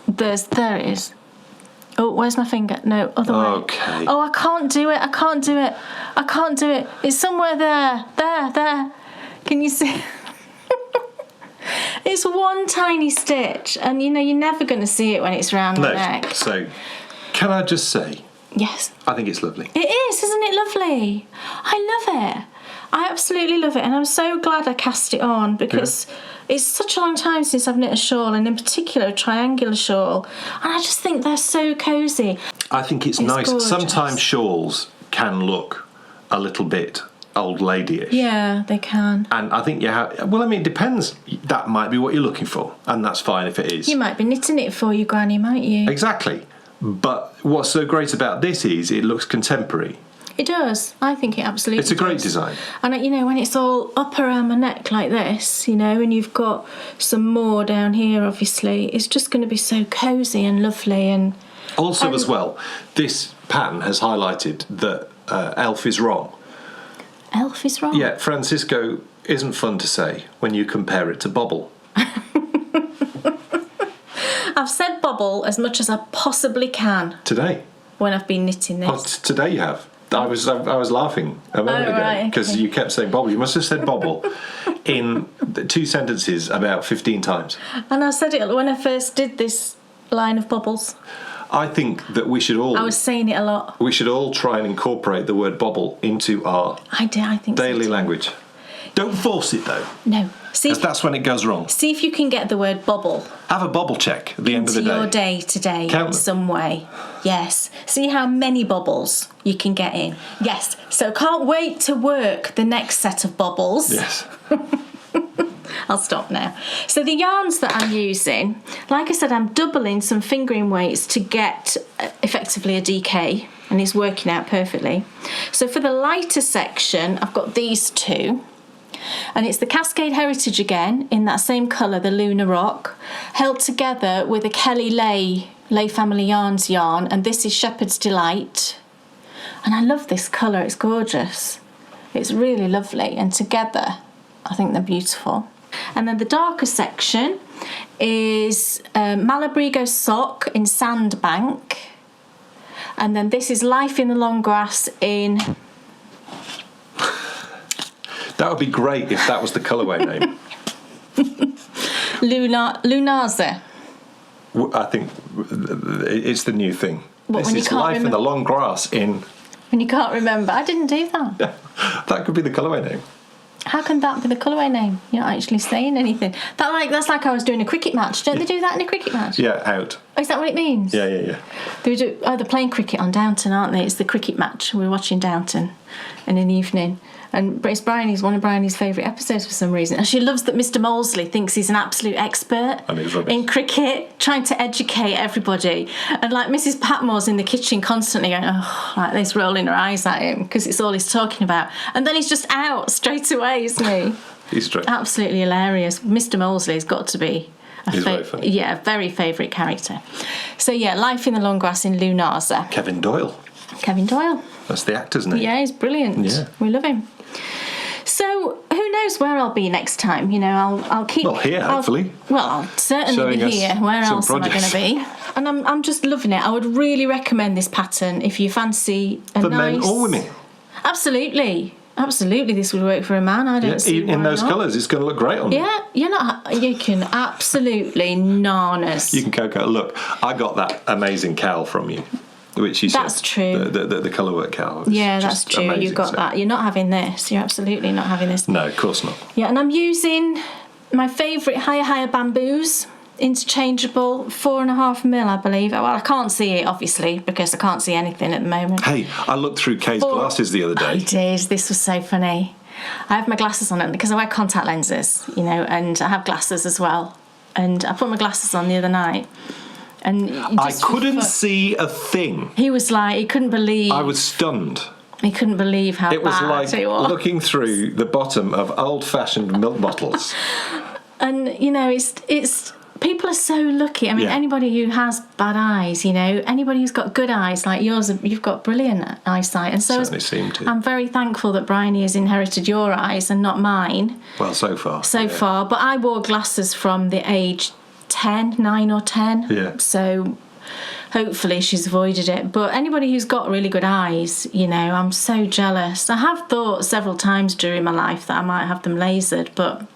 There it is. Oh, where's my finger? No, other way. Okay. Oh, I can't do it. It's somewhere there. There. Can you see? It's one tiny stitch, and you're never going to see it when it's round the neck. So, can I just say? Yes. I think it's lovely. It is, isn't it lovely? I love it. I absolutely love it, and I'm so glad I cast it on, because it's such a long time since I've knit a shawl, and in particular a triangular shawl, and I just think they're so cosy. I think it's nice. Gorgeous. Sometimes shawls can look a little bit old lady-ish. Yeah, they can. And I think it depends. That might be what you're looking for, and that's fine if it is. You might be knitting it for your granny, might you? Exactly. But what's so great about this is it looks contemporary. It does. I think it absolutely It's a great does. design. And when it's all up around my neck like this, and you've got some more down here, obviously, it's just going to be so cosy and lovely. And also, as well, this pattern has highlighted that Elf is wrong. Elf is wrong? Yeah, Francisco isn't fun to say when you compare it to Bobble. I've said bobble as much as I possibly can Today. when I've been knitting this. Oh, today you have. I was laughing a moment ago right, because okay. you kept saying Bobble. You must have said Bobble in the 2 sentences about 15 times. And I said it when I first did this line of bobbles. I think that we should all... I was saying it a lot. We should all try and incorporate the word Bobble into our I think daily so too. language. Don't force it though, No. See because that's when it goes wrong. see if you can get the word bobble Have a bobble check at the end of the into day. your day today Count in them. some way. Yes. See how many bobbles you can get in. Yes. So can't wait to work the next set of bobbles. Yes. I'll stop now. So the yarns that I'm using, like I said, I'm doubling some fingering weights to get effectively a DK, and it's working out perfectly. So for the lighter section, I've got these two. And it's the Cascade Heritage again, in that same colour, the Lunar Rock, held together with a Kelly Lay Family Yarns yarn, and this is Shepherd's Delight. And I love this colour, it's gorgeous. It's really lovely, and together I think they're beautiful. And then the darker section is Malabrigo Sock in Sandbank. And then this is Life in the Long Grass in... That would be great if that was the colourway name. Lunaza. I think it's the new thing. What, this when you is can't Life in remember- the Long Grass in... When you can't remember. I didn't do that. That could be the colourway name. How can that be the colourway name? You're not actually saying anything. That's like I was doing a cricket match. Don't they do that in a cricket match? Yeah, out. Oh, is that what it means? Yeah. They're playing cricket on Downton, aren't they? It's the cricket match. We're watching Downton in an evening. And it's one of Bryony's favourite episodes for some reason. And she loves that Mr. Molesley thinks he's an absolute expert And he's rubbish. in cricket, trying to educate everybody. And like Mrs. Patmore's in the kitchen constantly going, oh, like this, rolling her eyes at him because it's all he's talking about. And then he's just out straight away, isn't he? He's straight. Absolutely hilarious. Mr. Molesley's got to be He's very funny. Yeah, very favourite character. So yeah, Life in the Long Grass in Lunaza. Kevin Doyle. Kevin Doyle. That's the actor's name. Yeah, he's brilliant. Yeah. We love him. So who knows where I'll be next time? You know, I'll keep. Well, here, hopefully. I'll certainly Showing be us here. Where some else am I going to projects. be? And I'm just loving it. I would really recommend this pattern if you fancy a For nice. men or women. Absolutely, this would work for a man. I don't Yeah, see in why those not. colours, it's going to look great on you. Yeah, you can absolutely narnus. You can go, look, I got that amazing cowl from you, which you said. That's true. The colourwork cowl. is Yeah, that's just true. amazing, You've got so- that. You're not having this. You're absolutely not having this. No, of course not. Yeah, and I'm using my favourite Higher Bamboos, interchangeable, 4.5 mil, I believe. Well, I can't see it, obviously, because I can't see anything at the moment. Hey, I looked through Kay's glasses the other I day. did. This was so funny. I have my glasses on because I wear contact lenses, you know, and I have glasses as well. And I put my glasses on the other night. And I couldn't see a thing. He was like, he couldn't believe. I was stunned. He couldn't believe how It was bad like it was. looking through the bottom of old-fashioned milk bottles. And you know, it's people are so lucky. I mean, Yeah. anybody who has bad eyes, you know, anybody who's got good eyes like yours, you've got brilliant eyesight. And so Certainly seem to. I'm very thankful that Bryony has inherited your eyes and not mine Well, so far. so yeah. far. But I wore glasses from the age 9 or 10. Yeah. So hopefully she's avoided it. But anybody who's got really good eyes, you know, I'm so jealous. I have thought several times during my life that I might have them lasered, but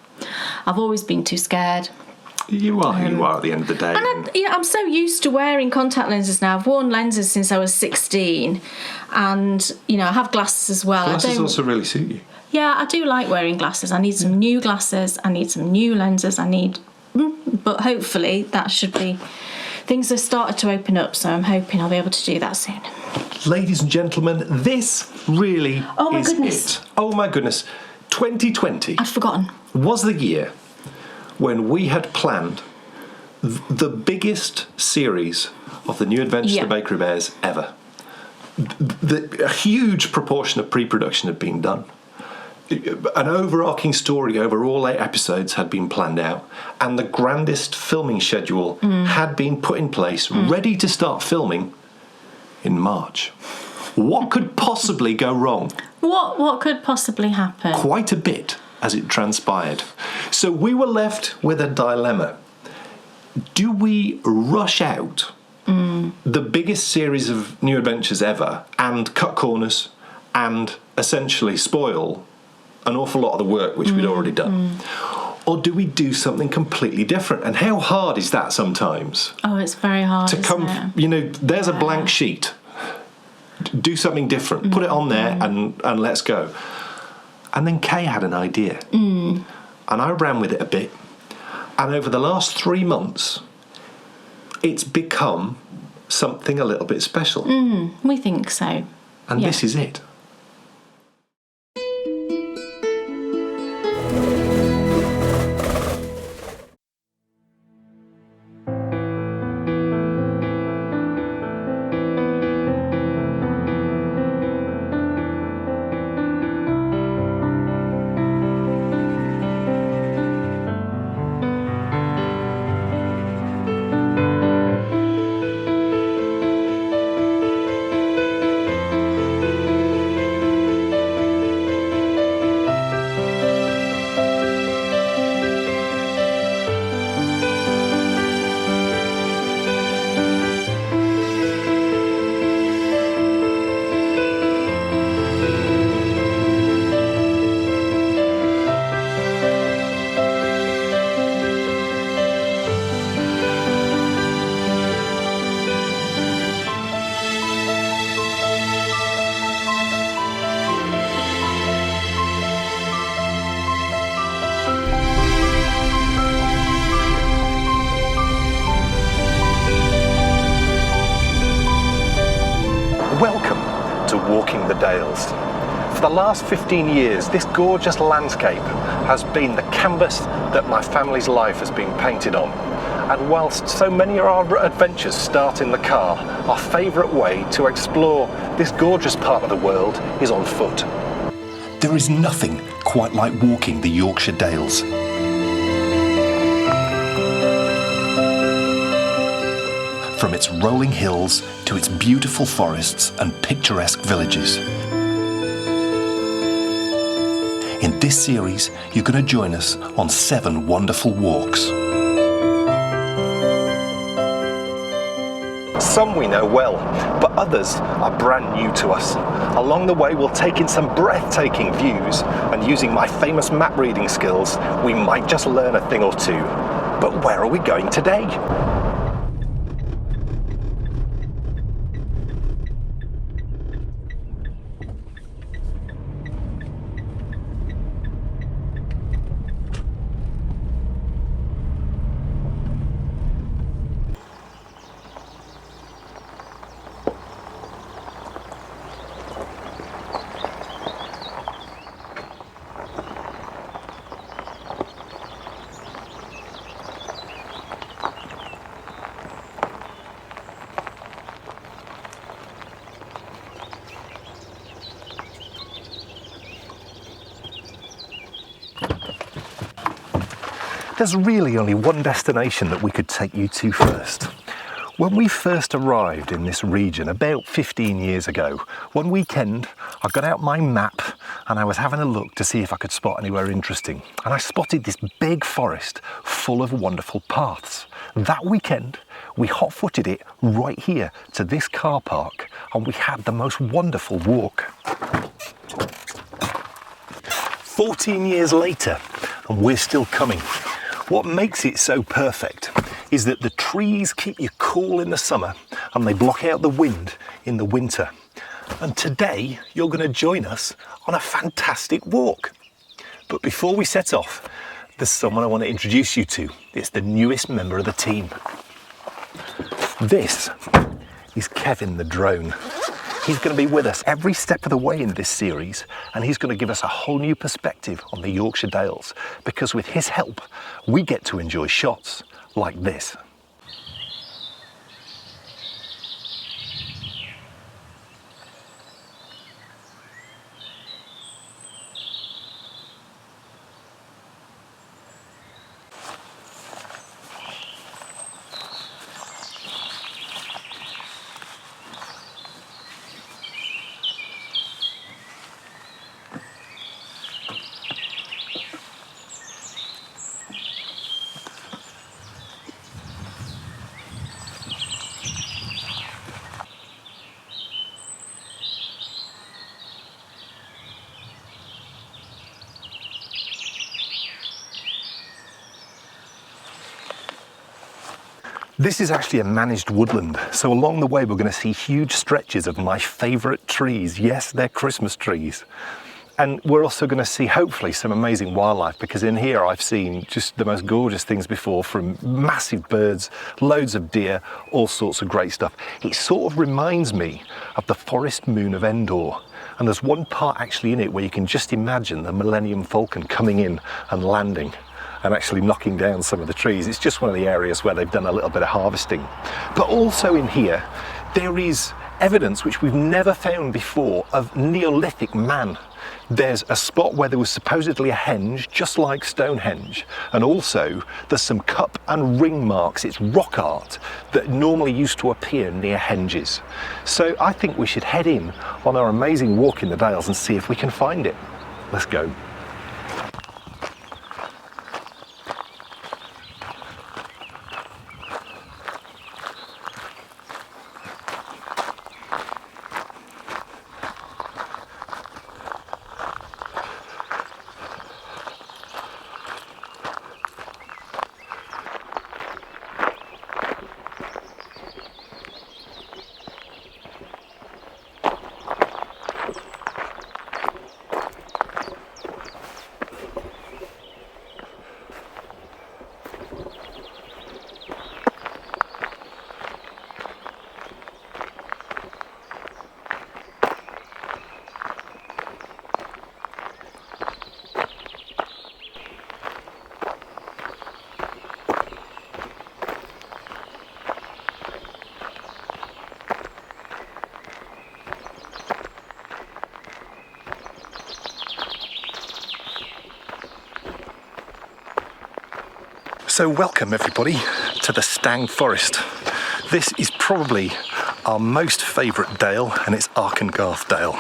I've always been too scared. You are who you are at the end of the day. I'm so used to wearing contact lenses now. I've worn lenses since I was 16, and you know I have glasses as well. Glasses also really suit you. Yeah, I do like wearing glasses. I need some new glasses. I need some new lenses. But hopefully that should be. Things have started to open up, so I'm hoping I'll be able to do that soon. Ladies and gentlemen, this really Oh my is goodness. it. Oh my goodness. 2020 I'd forgotten. was the year when we had planned the biggest series of the New Adventures of the Bakery Bears ever. A huge proportion of pre-production had been done. An overarching story over all 8 episodes had been planned out, and the grandest filming schedule had been put in place, ready to start filming in March. What could possibly go wrong? What could possibly happen? Quite a bit, as it transpired. So we were left with a dilemma. Do we rush out the biggest series of New Adventures ever and cut corners and essentially spoil an awful lot of the work which we'd already done? Or do we do something completely different? And how hard is that sometimes? Oh, it's very hard. To come, you know, there's a blank sheet. Do something different. Put it on there and let's go. And then Kay had an idea. And I ran with it a bit. And over the last 3 months, it's become something a little bit special. We think so. And Yeah. this is it. Welcome to Walking the Dales. For the last 15 years, this gorgeous landscape has been the canvas that my family's life has been painted on. And whilst so many of our adventures start in the car, our favourite way to explore this gorgeous part of the world is on foot. There is nothing quite like walking the Yorkshire Dales. From its rolling hills to its beautiful forests and picturesque villages. In this series, you're going to join us on 7 wonderful walks. Some we know well, but others are brand new to us. Along the way, we'll take in some breathtaking views, and using my famous map reading skills, we might just learn a thing or two. But where are we going today? There's really only one destination that we could take you to first. When we first arrived in this region about 15 years ago, one weekend I got out my map and I was having a look to see if I could spot anywhere interesting. And I spotted this big forest full of wonderful paths. That weekend, we hot-footed it right here to this car park and we had the most wonderful walk. 14 years later, and we're still coming. What makes it so perfect is that the trees keep you cool in the summer and they block out the wind in the winter. And today you're going to join us on a fantastic walk. But before we set off, there's someone I want to introduce you to. It's the newest member of the team. This is Kevin the drone. He's going to be with us every step of the way in this series, and he's going to give us a whole new perspective on the Yorkshire Dales, because with his help, we get to enjoy shots like this. This is actually a managed woodland, so along the way we're going to see huge stretches of my favourite trees. Yes, they're Christmas trees. And we're also going to see, hopefully, some amazing wildlife, because in here I've seen just the most gorgeous things before, from massive birds, loads of deer, all sorts of great stuff. It sort of reminds me of the forest moon of Endor. And there's one part actually in it where you can just imagine the Millennium Falcon coming in and landing and actually knocking down some of the trees. It's just one of the areas where they've done a little bit of harvesting. But also in here, there is evidence which we've never found before of Neolithic man. There's a spot where there was supposedly a henge, just like Stonehenge, and also there's some cup and ring marks. It's rock art that normally used to appear near henges. So I think we should head in on our amazing walk in the Dales and see if we can find it. Let's go. So welcome everybody to the Stang Forest. This is probably our most favourite dale, and it's Arkengarth Dale.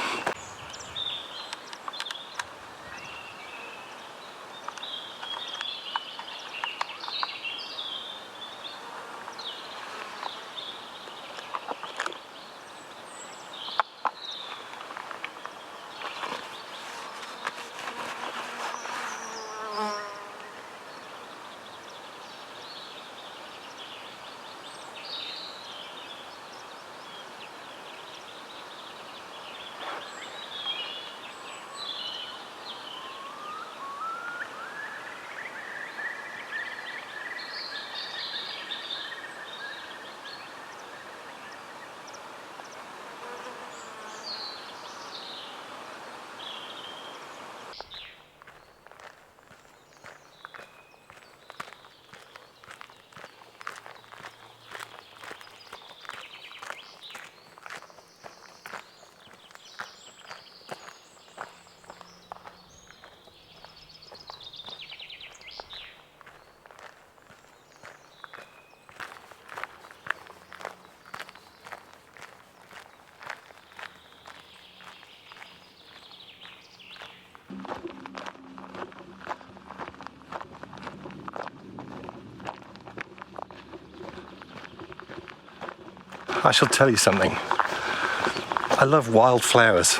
I shall tell you something. I love wildflowers.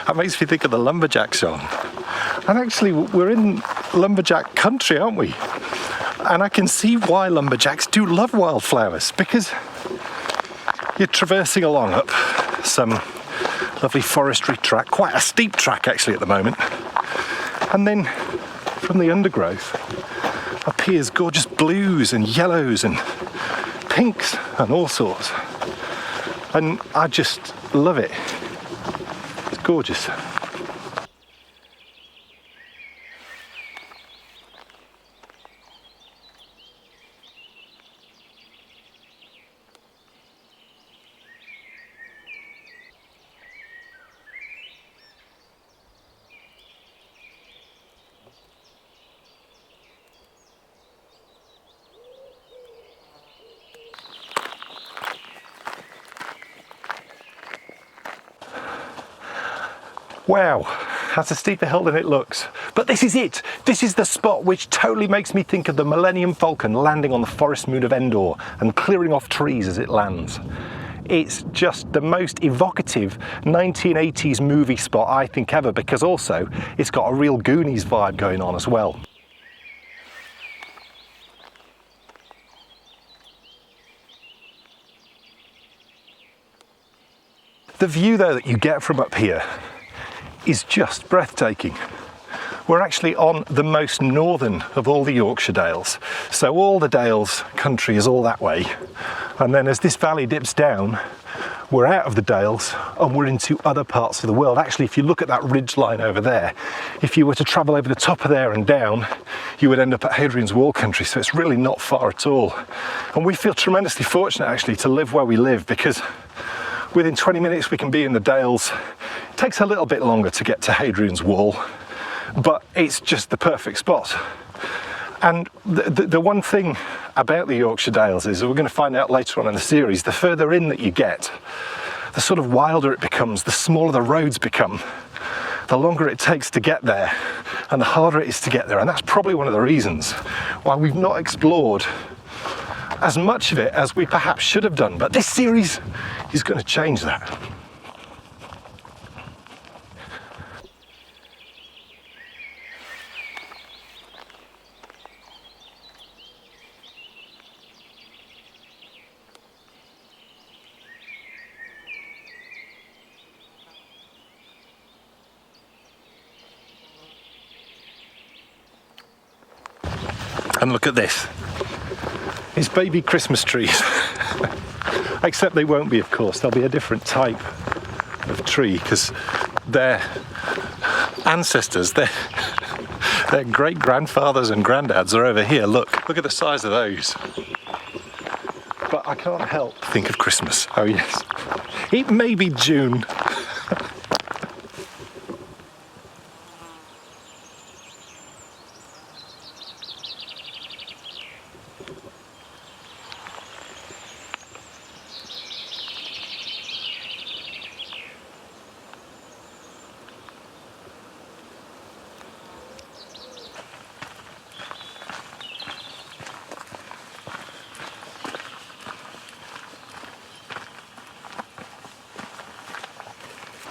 That makes me think of the lumberjack song. And actually, we're in lumberjack country, aren't we? And I can see why lumberjacks do love wildflowers, because you're traversing along up some lovely forestry track, quite a steep track actually at the moment. And then from the undergrowth appears gorgeous blues and yellows and pinks and all sorts, and I just love it. It's gorgeous. Wow, that's a steeper hill than it looks. But this is it. This is the spot which totally makes me think of the Millennium Falcon landing on the forest moon of Endor and clearing off trees as it lands. It's just the most evocative 1980s movie spot I think ever, because also it's got a real Goonies vibe going on as well. The view though that you get from up here is just breathtaking. We're actually on the most northern of all the Yorkshire Dales. So all the Dales country is all that way. And then as this valley dips down, we're out of the Dales and we're into other parts of the world. Actually, if you look at that ridge line over there, if you were to travel over the top of there and down, you would end up at Hadrian's Wall country. So it's really not far at all. And we feel tremendously fortunate actually to live where we live, because within 20 minutes we can be in the Dales. It takes a little bit longer to get to Hadrian's Wall, but it's just the perfect spot. And the one thing about the Yorkshire Dales is, we're going to find out later on in the series, the further in that you get, the sort of wilder it becomes, the smaller the roads become, the longer it takes to get there, and the harder it is to get there. And that's probably one of the reasons why we've not explored as much of it as we perhaps should have done. But this series is going to change that. And look at this. It's baby Christmas trees. Except they won't be, of course. They'll be a different type of tree, because their ancestors, their great grandfathers and granddads are over here. Look at the size of those. But I can't help think of Christmas. Oh yes, it may be June.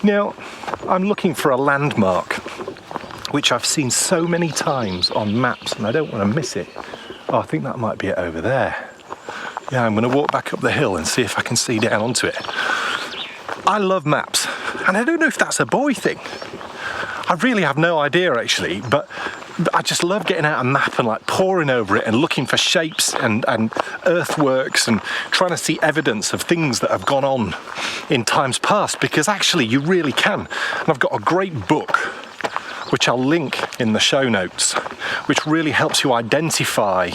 Now, I'm looking for a landmark which I've seen so many times on maps, and I don't want to miss it. Oh, I think that might be it over there. Yeah, I'm going to walk back up the hill and see if I can see down onto it. I love maps, and I don't know if that's a boy thing. I really have no idea actually, but I just love getting out a map and like poring over it and looking for shapes and earthworks and trying to see evidence of things that have gone on in times past, because actually you really can. And I've got a great book which I'll link in the show notes, which really helps you identify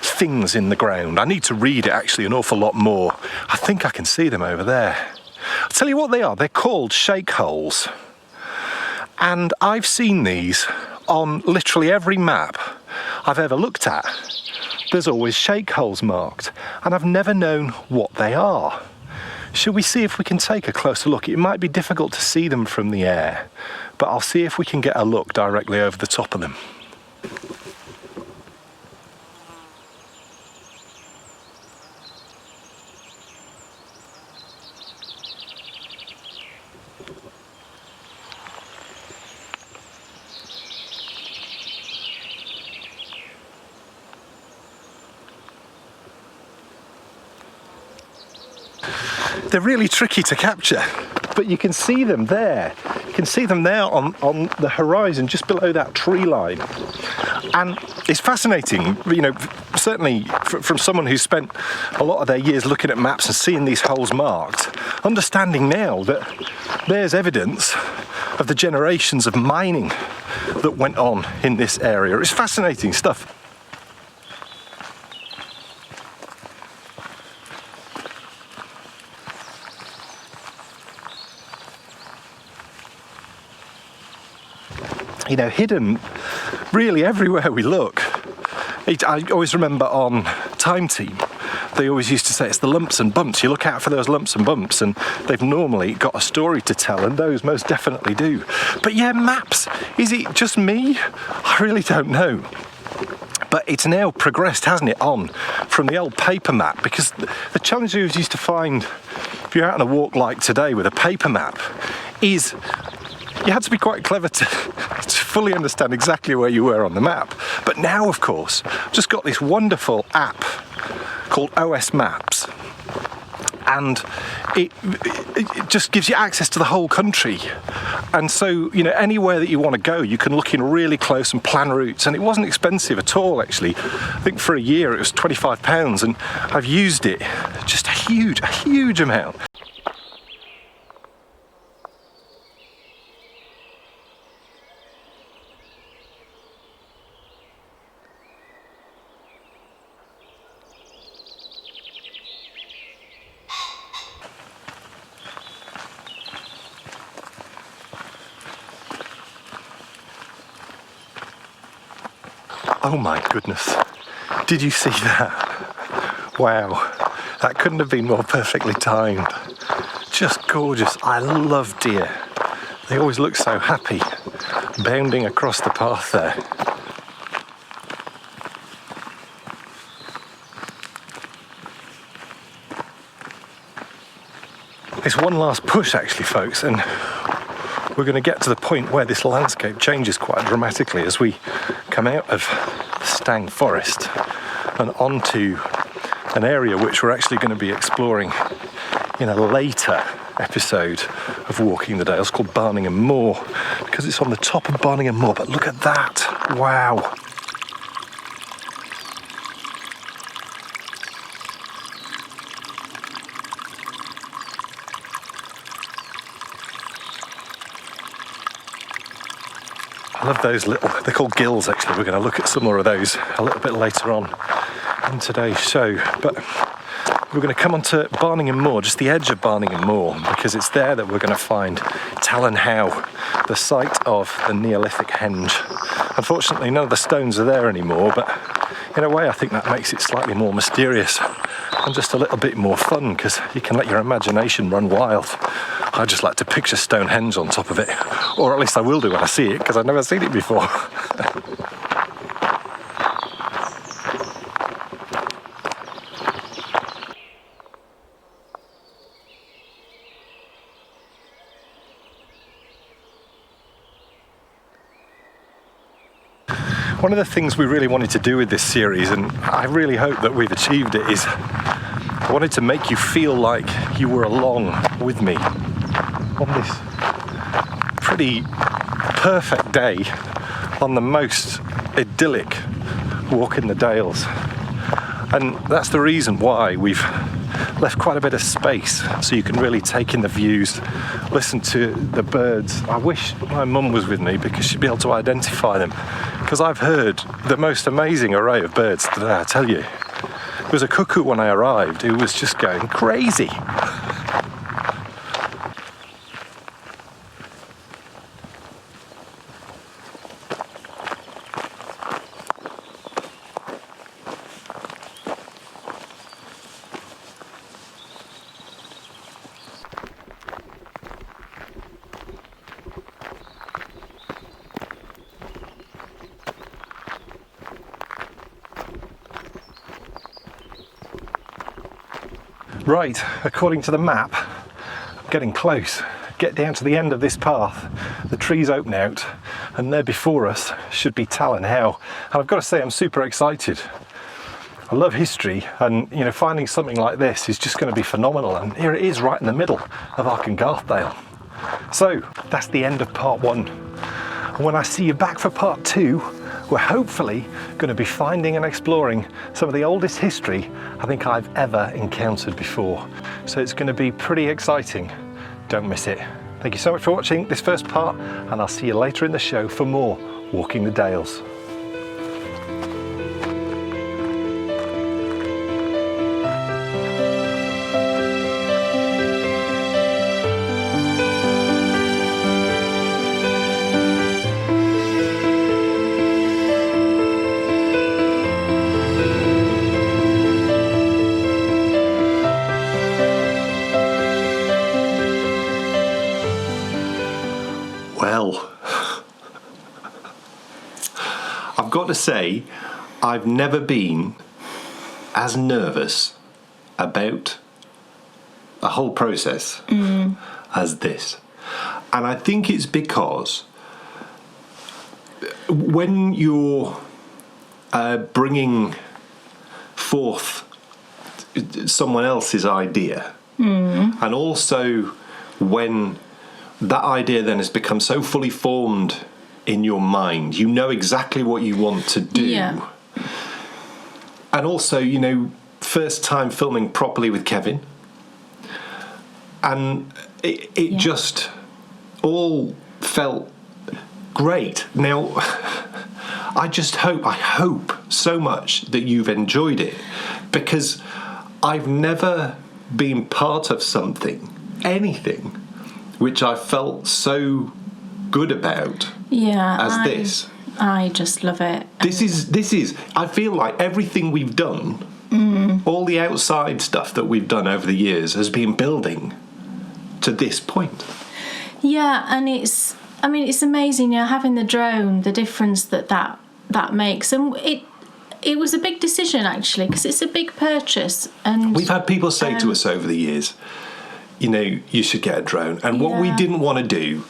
things in the ground. I need to read it actually an awful lot more. I think I can see them over there. I'll tell you what they are. They're called shake holes. And I've seen these on literally every map I've ever looked at. There's always shake holes marked, and I've never known what they are. Should we see if we can take a closer look? It might be difficult to see them from the air, but I'll see if we can get a look directly over the top of them. They're really tricky to capture, but you can see them there. You can see them there on the horizon, just below that tree line. And it's fascinating, you know, certainly from someone who's spent a lot of their years looking at maps and seeing these holes marked, understanding now that there's evidence of the generations of mining that went on in this area. It's fascinating stuff. You know, hidden really everywhere we look. I always remember on Time Team, they always used to say it's the lumps and bumps. You look out for those lumps and bumps, and they've normally got a story to tell, and those most definitely do. But yeah, maps, is it just me? I really don't know. But it's now progressed, hasn't it, on from the old paper map, because the challenge you used to find if you're out on a walk like today with a paper map is you had to be quite clever to fully understand exactly where you were on the map. But now, of course, I've just got this wonderful app called OS Maps, and it just gives you access to the whole country. And so, you know, anywhere that you want to go, you can look in really close and plan routes. And it wasn't expensive at all, actually. I think for a year it was £25, and I've used it just a huge amount. Oh my goodness, did you see that? Wow, that couldn't have been more perfectly timed. Just gorgeous. I love deer. They always look so happy, bounding across the path there. It's one last push actually, folks, and we're going to get to the point where this landscape changes quite dramatically as we come out of the Stang Forest and onto an area which we're actually going to be exploring in a later episode of Walking the Dales called Barningham Moor, because it's on the top of Barningham Moor. But look at that, wow. I love those little, they're called gills actually. We're going to look at some more of those a little bit later on in today's show. But we're going to come onto Barningham Moor, just the edge of Barningham Moor, because it's there that we're going to find Talon Howe, the site of the Neolithic henge. Unfortunately, none of the stones are there anymore, but in a way I think that makes it slightly more mysterious and just a little bit more fun, because you can let your imagination run wild. I just like to picture Stonehenge on top of it, or at least I will do when I see it, because I've never seen it before. One of the things we really wanted to do with this series, and I really hope that we've achieved it, is I wanted to make you feel like you were along with me on this pretty perfect day on the most idyllic walk in the Dales. And that's the reason why we've left quite a bit of space so you can really take in the views, listen to the birds. I wish my mum was with me because she'd be able to identify them, because I've heard the most amazing array of birds today, I tell you. There was a cuckoo when I arrived who was just going crazy. Right, according to the map, I'm getting close. Get down to the end of this path, the trees open out, and there before us should be Talon How. And I've got to say, I'm super excited. I love history, and you know, finding something like this is just going to be phenomenal. And here it is, right in the middle of Arkengarthdale. So that's the end of part 1. And when I see you back for part 2, we're hopefully going to be finding and exploring some of the oldest history I think I've ever encountered before. So it's going to be pretty exciting. Don't miss it. Thank you so much for watching this first part, and I'll see you later in the show for more Walking the Dales. Well, I've got to say, I've never been as nervous about a whole process as this. And I think it's because when you're bringing forth someone else's idea, and also when that idea then has become so fully formed in your mind, you know exactly what you want to do. Yeah. And also, you know, first time filming properly with Kevin, and it just all felt great. Now, I hope so much that you've enjoyed it, because I've never been part of anything which I felt so good about as this. I just love it. This is I feel like everything we've done, all the outside stuff that we've done over the years has been building to this point. Yeah, and it's amazing, you know, having the drone, the difference that makes. And it was a big decision, actually, because it's a big purchase. And we've had people say to us over the years, you know, you should get a drone. And what we didn't want to do,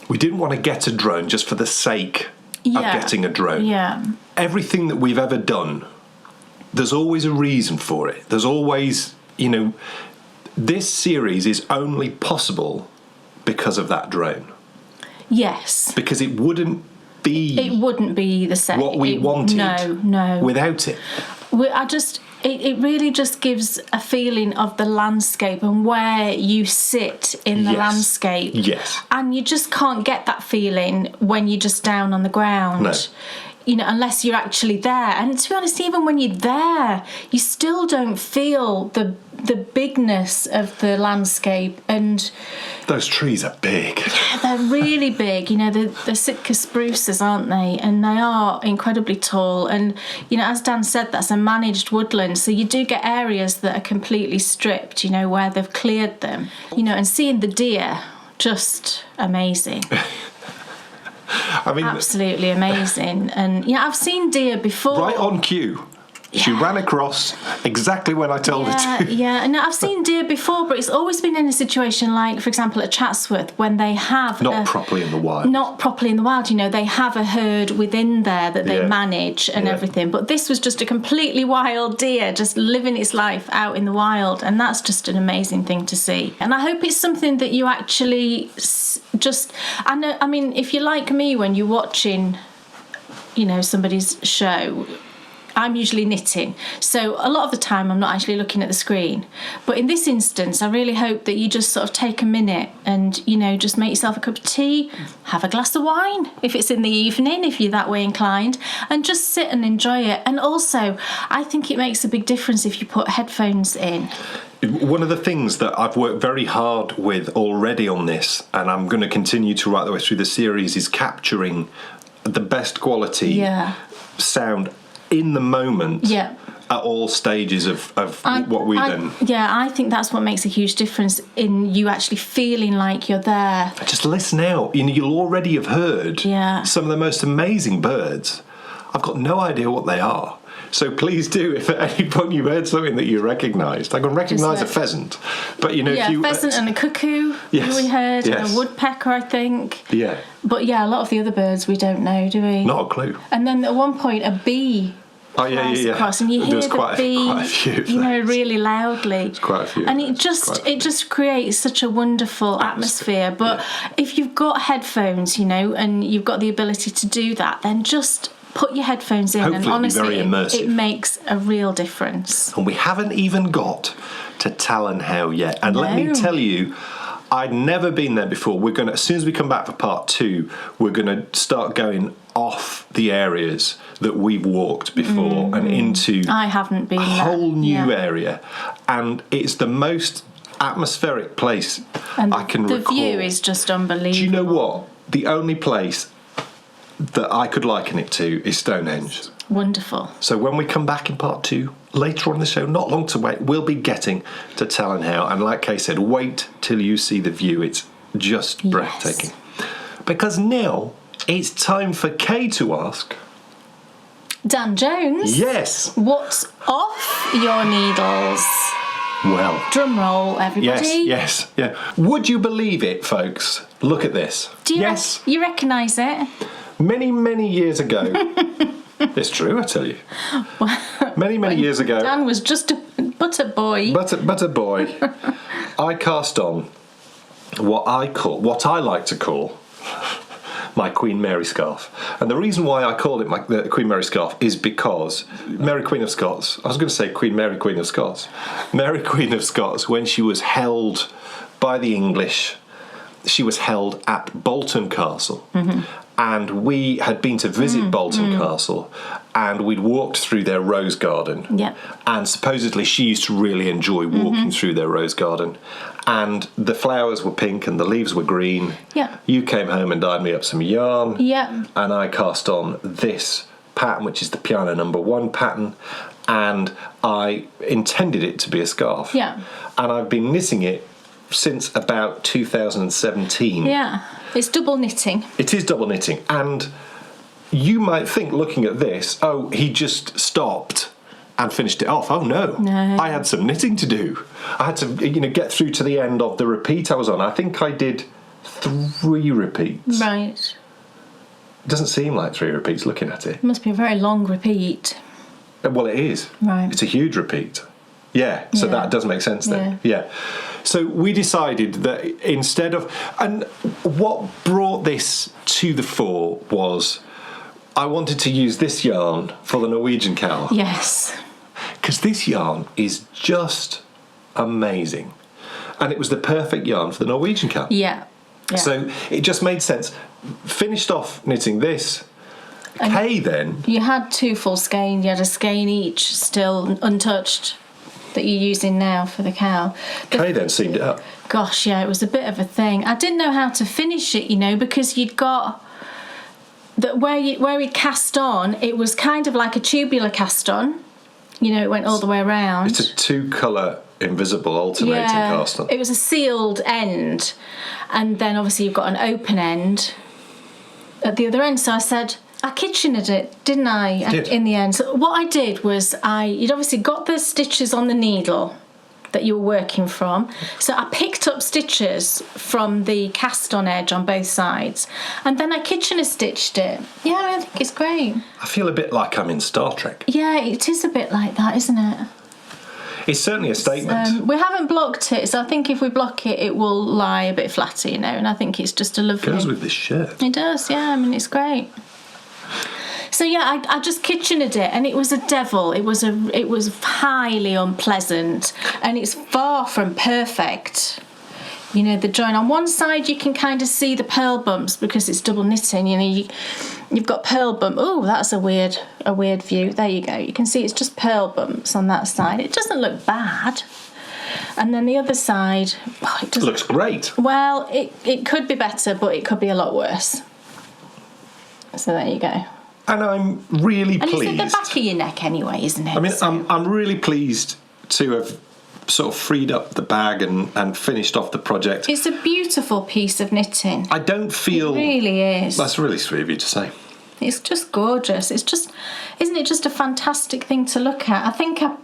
we didn't want to get a drone just for the sake of getting a drone. Yeah. Everything that we've ever done, there's always a reason for it. There's always, you know, this series is only possible because of that drone. Yes. Because it wouldn't be the same. What we wanted. No. Without it. It really just gives a feeling of the landscape and where you sit in the landscape. Yes. And you just can't get that feeling when you're just down on the ground. No. You know, unless you're actually there. And to be honest, even when you're there, you still don't feel the bigness of the landscape. And those trees are big. Yeah, they're really big. You know, the Sitka spruces, aren't they? And they are incredibly tall. And, you know, as Dan said, that's a managed woodland. So you do get areas that are completely stripped, you know, where they've cleared them. You know, and seeing the deer, just amazing. I mean, absolutely amazing. And yeah, I've seen deer before. Right on cue. She ran across exactly when I told her to. Yeah. No, I've seen deer before, but it's always been in a situation like, for example, at Chatsworth, when they have Not properly in the wild. Not properly in the wild, they have a herd within there that they manage and everything. But this was just a completely wild deer, just living its life out in the wild, and that's just an amazing thing to see. And I hope it's something that you actually just. I mean, if you're like me, when you're watching, somebody's show, I'm usually knitting, so a lot of the time I'm not actually looking at the screen. But in this instance, I really hope that you just sort of take a minute and, just make yourself a cup of tea, have a glass of wine, if it's in the evening, if you're that way inclined, and just sit and enjoy it. And also, I think it makes a big difference if you put headphones in. One of the things that I've worked very hard with already on this, and I'm going to continue to right the way through the series, is capturing the best quality sound in the moment at all stages of what we've done. Yeah, I think that's what makes a huge difference in you actually feeling like you're there. Just listen out. You'll already have heard some of the most amazing birds. I've got no idea what they are. So please do, if at any point you've heard something that you recognised. I can recognise a pheasant. But, if you... pheasant and a cuckoo, we heard, and a woodpecker, I think. Yeah. But, a lot of the other birds we don't know, do we? Not a clue. And then at one point, a bee across, and you hear the bee, quite a few really loudly. There's quite a few. And it just creates such a wonderful atmosphere. But if you've got headphones, and you've got the ability to do that, then just put your headphones in. Hopefully and honestly, it'll be very immersive. It makes a real difference. And we haven't even got to Talon How yet. And let me tell you, I'd never been there before. We're going to, as soon as we come back for part 2, we're going to start going off the areas that we've walked before and into I haven't been a whole new area. And it's the most atmospheric place I can recall. The view is just unbelievable. Do you know what? The only place that I could liken it to is Stonehenge. Wonderful. So when we come back in part 2, later on in the show, not long to wait, we'll be getting to Talon How. And like Kay said, wait till you see the view. It's just breathtaking. Because now it's time for Kay to ask... Dan Jones? Yes. What's off your needles? Well... Drum roll, everybody. Yes. Would you believe it, folks? Look at this. Do you you recognise it? Many, many years ago... It's true, I tell you. Many years ago... Dan was just but a boy. But a boy. I cast on what I like to call my Queen Mary scarf. And the reason why I call it the Queen Mary scarf is because Mary Queen of Scots, I was going to say Queen Mary Queen of Scots. Mary Queen of Scots, when she was held by the English, she was held at Bolton Castle. Mm-hmm. And we had been to visit Bolton Castle, and we'd walked through their rose garden. Yep. And supposedly she used to really enjoy walking through their rose garden. And the flowers were pink and the leaves were green. Yeah. You came home and dyed me up some yarn. Yeah. And I cast on this pattern, which is the Piano No. 1 pattern. And I intended it to be a scarf. Yeah. And I've been knitting it since about 2017. Yeah. It's double knitting. It is double knitting. And you might think, looking at this, oh, he just stopped and finished it off. Oh, no. I had some knitting to do. I had to, get through to the end of the repeat I was on. I think I did 3 repeats. Right. It doesn't seem like 3 repeats looking at it. It must be a very long repeat. Well, it is. Right. It's a huge repeat. Yeah, so that does make sense then. Yeah. So we decided that instead of... And what brought this to the fore was I wanted to use this yarn for the Norwegian cowl. Yes. Because this yarn is just amazing. And it was the perfect yarn for the Norwegian cowl. Yeah. So it just made sense. Finished off knitting this. Kay then... You had 2 full skein. You had a skein each still untouched that you're using now for the cowl. Kay then seamed it up. Gosh, yeah, it was a bit of a thing. I didn't know how to finish it, because you'd got... that where he'd cast on, it was kind of like a tubular cast on. It went all the way around. It's a 2-colour invisible alternating cast on. It was a sealed end, and then obviously you've got an open end at the other end. So I said, I kitchened it, didn't I? You did. In the end. So what I did was you'd obviously got the stitches on the needle that you were working from. So I picked up stitches from the cast on edge on both sides, and then I kitchener stitched it. Yeah, I think it's great. I feel a bit like I'm in Star Trek. Yeah, it is a bit like that, isn't it? It's certainly a statement. We haven't blocked it, so I think if we block it, it will lie a bit flatter, you know, and I think it's just a lovely... Goes with this shirt. It does, yeah, I mean, it's great. So yeah, I just kitchened it, and it was a devil. It was highly unpleasant, and it's far from perfect. You know, the join on one side, you can kind of see the pearl bumps because it's double knitting. You know, you've got pearl bump. Oh, that's a weird view. There you go. You can see it's just pearl bumps on that side. It doesn't look bad. And then the other side, it doesn't. Looks great. Well, it could be better, but it could be a lot worse. So there you go. And I'm really And pleased. it's at the back of your neck anyway, isn't it? I mean, So- I'm really pleased to have sort of freed up the bag and finished off the project. It's a beautiful piece of knitting. I don't feel... It really is. That's really sweet of you to say. It's just gorgeous. It's just, isn't it just a fantastic thing to look at? I think I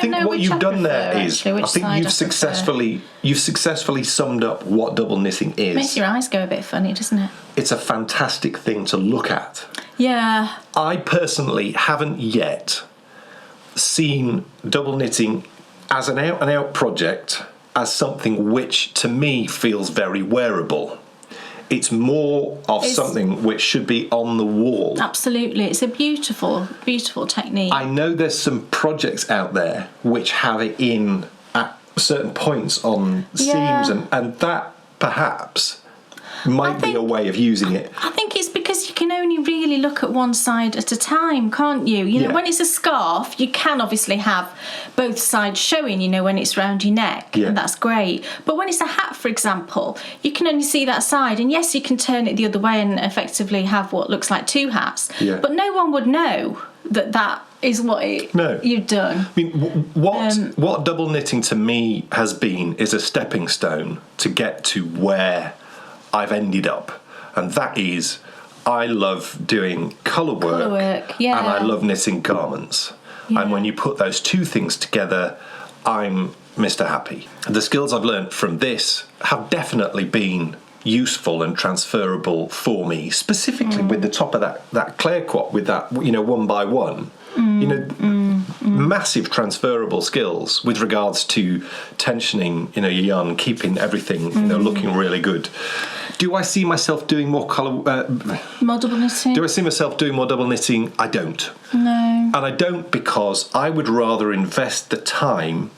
don't know what which you've I done prefer, there is, actually, which I think side you've successfully summed up what double knitting is. Makes your eyes go a bit funny, doesn't it? It's a fantastic thing to look at. Yeah. I personally haven't yet seen double knitting as an out-and-out project as something which to me feels very wearable. It's more of something which should be on the wall. Absolutely. It's a beautiful, beautiful technique. I know there's some projects out there which have it in at certain points on Yeah. seams, and that perhaps might be a way of using it. I think it's because you can only really look at one side at a time, can't you? You know, Yeah. when it's a scarf, you can obviously have both sides showing, you know, when it's round your neck, Yeah. and that's great. But when it's a hat, for example, you can only see that side, and yes, you can turn it the other way and effectively have what looks like two hats. Yeah. But no one would know that is what you've done. I mean, what double knitting to me has been is a stepping stone to get to where I've ended up, and that is I love doing colour work, yeah. and I love knitting garments. Yeah. And when you put those two things together, I'm Mr. Happy. The skills I've learnt from this have definitely been useful and transferable for me, specifically with the top of that Claire quat, with that, you know, 1 by 1. You know, massive transferable skills with regards to tensioning, you know, your yarn, keeping everything, you know, looking really good. Do I see myself doing more colour? More double knitting? Do I see myself doing more double knitting? I don't. No. And I don't because I would rather invest the time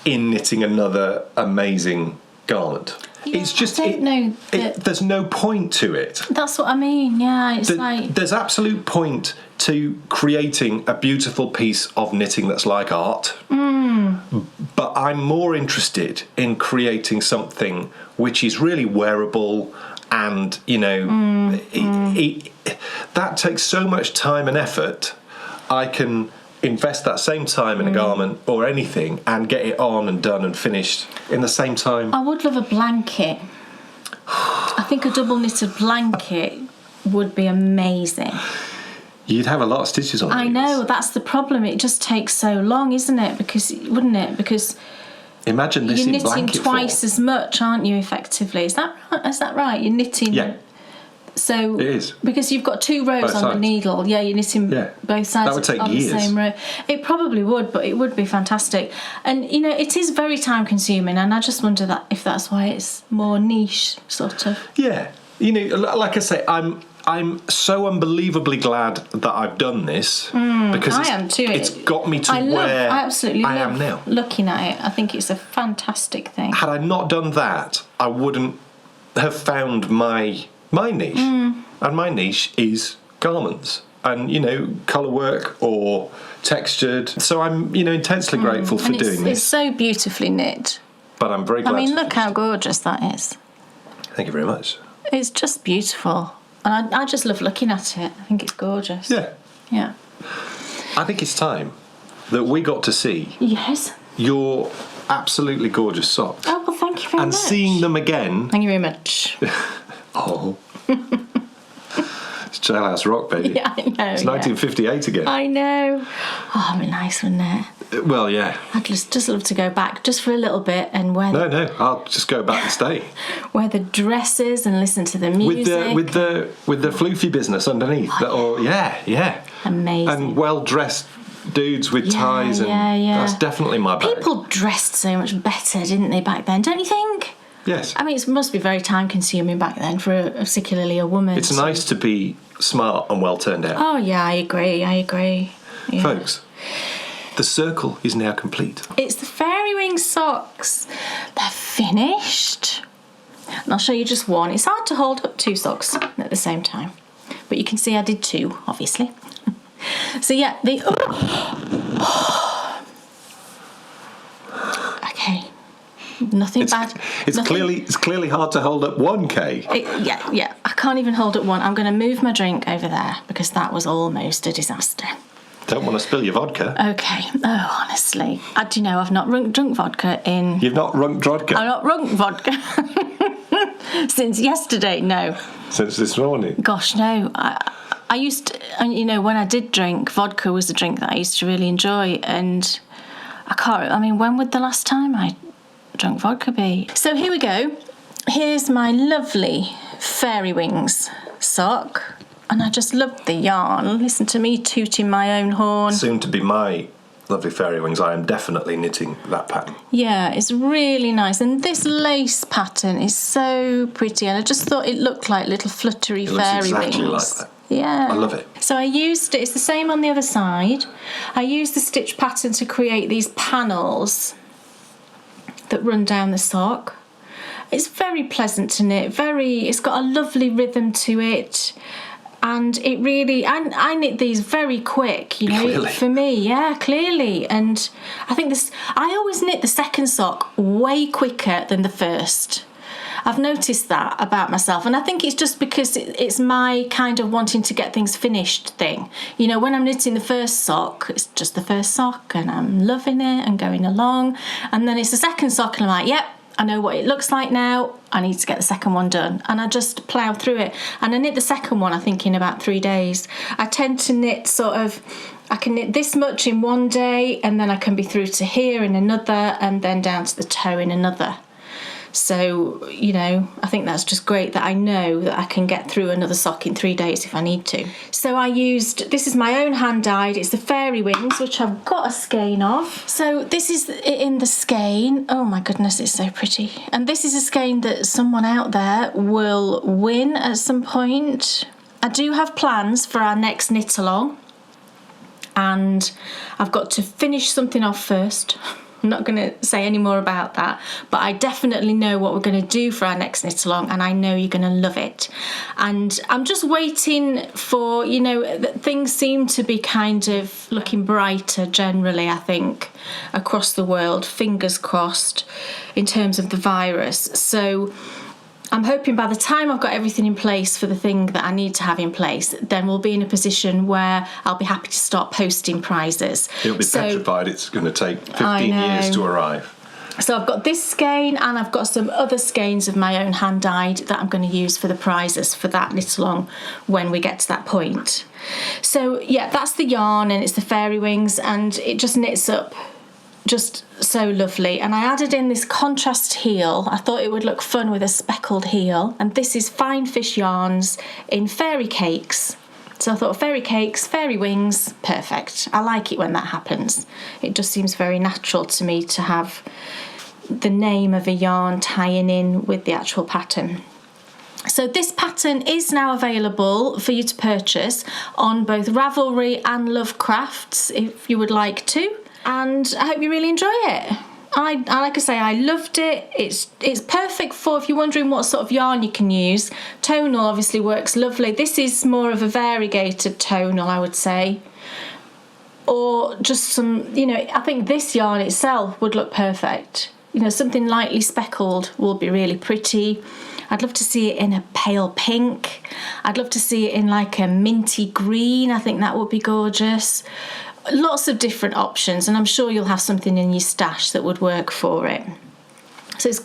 in knitting another amazing garment. Yeah, It's just I don't know there's no point to it. That's what I mean, yeah. It's like... There's absolute point to creating a beautiful piece of knitting that's like art. But I'm more interested in creating something which is really wearable, and, you know, that takes so much time and effort. I can invest that same time in a garment or anything and get it on and done and finished in the same time. I would love a blanket. I think a double knitted blanket would be amazing. You'd have a lot of stitches on it. I know, that's the problem. It just takes so long, isn't it? Wouldn't it? Because imagine this you're in knitting blanket twice form. as much, aren't you, effectively? Is that right? You're knitting... Yeah. So It is. Because you've got two rows Both on the sides. needle. Yeah, you're knitting both sides That would take on years. the same row. It probably would, but it would be fantastic. And you know, it is very time consuming, and I just wonder if that's why it's more niche, sort of. Yeah. You know, like I say, I'm so unbelievably glad that I've done this because I am too. It's got me to where I absolutely I love am now. looking at it. I think it's a fantastic thing. Had I not done that, I wouldn't have found my niche. And my niche is garments and, you know, colour work or textured. So I'm, you know, intensely grateful for doing It's this. so beautifully knit. But I'm very glad. I mean, to look how gorgeous that is. Thank you very much. It's just beautiful. And I just love looking at it. I think it's gorgeous. Yeah. Yeah. I think it's time that we got to see Yes. your absolutely gorgeous socks. Oh, well, thank you very And much. seeing them again. Thank you very much. Oh. Jailhouse Rock, baby. Yeah, I know. It's 1958 again. I know. Oh, it'd be nice, wouldn't it? Well, yeah. I'd just love to go back just for a little bit and wear No, I'll just go back and stay. wear the dresses and listen to the music. With the floofy business underneath. Yeah. Amazing. And well-dressed dudes with ties, and yeah. that's definitely my bag. People dressed so much better, didn't they, back then? Don't you think? Yes. I mean, it must be very time-consuming back then for particularly a woman. It's nice to be smart and well turned out. Oh, yeah, I agree. Yeah. Folks, the circle is now complete. It's the Fairy Wings socks. They're finished. And I'll show you just one. It's hard to hold up 2 socks at the same time. But you can see I did 2, obviously. So, yeah, okay. Nothing bad. It's clearly hard to hold up 1K. Yeah. I can't even hold up one. I'm going to move my drink over there because that was almost a disaster. Don't want to spill your vodka. Okay. Oh, honestly. Do you know, I've not drunk vodka in... You've not runk vodka? I've not drunk vodka since yesterday, no. Since this morning? Gosh, no. I used to... You know, when I did drink, vodka was a drink that I used to really enjoy, and when would the last time I drunk vodka be? So here we go. Here's my lovely Fairy Wings sock. And I just loved the yarn. Listen to me tooting my own horn. Soon to be my lovely Fairy Wings. I am definitely knitting that pattern. Yeah, it's really nice. And this lace pattern is so pretty. And I just thought it looked like little fluttery fairy wings. Exactly like that. Yeah. I love it. So I used it's the same on the other side. I used the stitch pattern to create these panels that run down the sock. It's very pleasant to knit. It's got a lovely rhythm to it. And it really, I knit these very quick, you know, Clearly. for me, yeah, clearly. And I think I always knit the second sock way quicker than the first. I've noticed that about myself, and I think it's just because it's my kind of wanting to get things finished thing. You know, when I'm knitting the first sock, it's just the first sock, and I'm loving it and going along. And then it's the second sock, and I'm like, yep, I know what it looks like now. I need to get the second one done. And I just plough through it. And I knit the second one, I think, in about 3 days. I tend to knit I can knit this much in 1 day, and then I can be through to here in another, and then down to the toe in another. So, you know, I think that's just great that I know that I can get through another sock in 3 days if I need to. So this is my own hand dyed, it's the Fairy Wings, which I've got a skein of. So this is it in the skein. Oh my goodness, it's so pretty. And this is a skein that someone out there will win at some point. I do have plans for our next knit along, and I've got to finish something off first. I'm not going to say any more about that, but I definitely know what we're going to do for our next knit along, and I know you're going to love it. And I'm just waiting for, you know, things seem to be kind of looking brighter generally, I think, across the world, fingers crossed, in terms of the virus. So I'm hoping by the time I've got everything in place for the thing that I need to have in place, then we'll be in a position where I'll be happy to start posting prizes. It'll be petrified. It's going to take 15 years to arrive. So I've got this skein, and I've got some other skeins of my own hand dyed that I'm going to use for the prizes for that knit along when we get to that point. So yeah, that's the yarn, and it's the Fairy Wings, and it just knits up just so lovely. And I added in this contrast heel. I thought it would look fun with a speckled heel, and this is Fine Fish Yarns in Fairy Cakes. So I thought Fairy Cakes, Fairy Wings, perfect. I like it when that happens. It just seems very natural to me to have the name of a yarn tying in with the actual pattern. So this pattern is now available for you to purchase on both Ravelry and Lovecrafts if you would like to. And I hope you really enjoy it. I like I say, I loved it. It's perfect for if you're wondering what sort of yarn you can use. Tonal obviously works lovely. This is more of a variegated tonal, I would say. Or just some, you know, I think this yarn itself would look perfect. You know, something lightly speckled will be really pretty. I'd love to see it in a pale pink. I'd love to see it in like a minty green. I think that would be gorgeous. Lots of different options, and I'm sure you'll have something in your stash that would work for it. So it's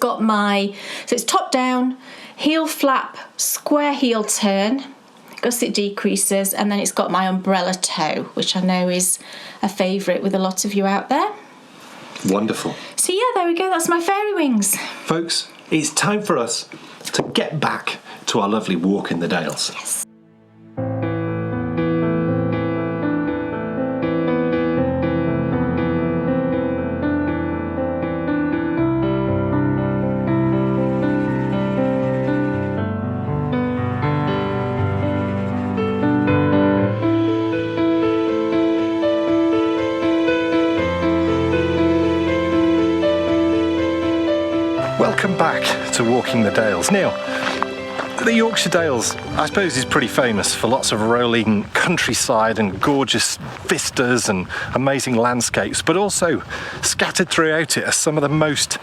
top down, heel flap, square heel turn. gusset decreases, and then it's got my umbrella toe, which I know is a favourite with a lot of you out there. Wonderful. So yeah, there we go, that's my fairy wings. Folks, it's time for us to get back to our lovely walk in the Dales. Yes. Welcome back to Walking the Dales. Now, the Yorkshire Dales, I suppose, is pretty famous for lots of rolling countryside and gorgeous vistas and amazing landscapes, but also scattered throughout it are some of the most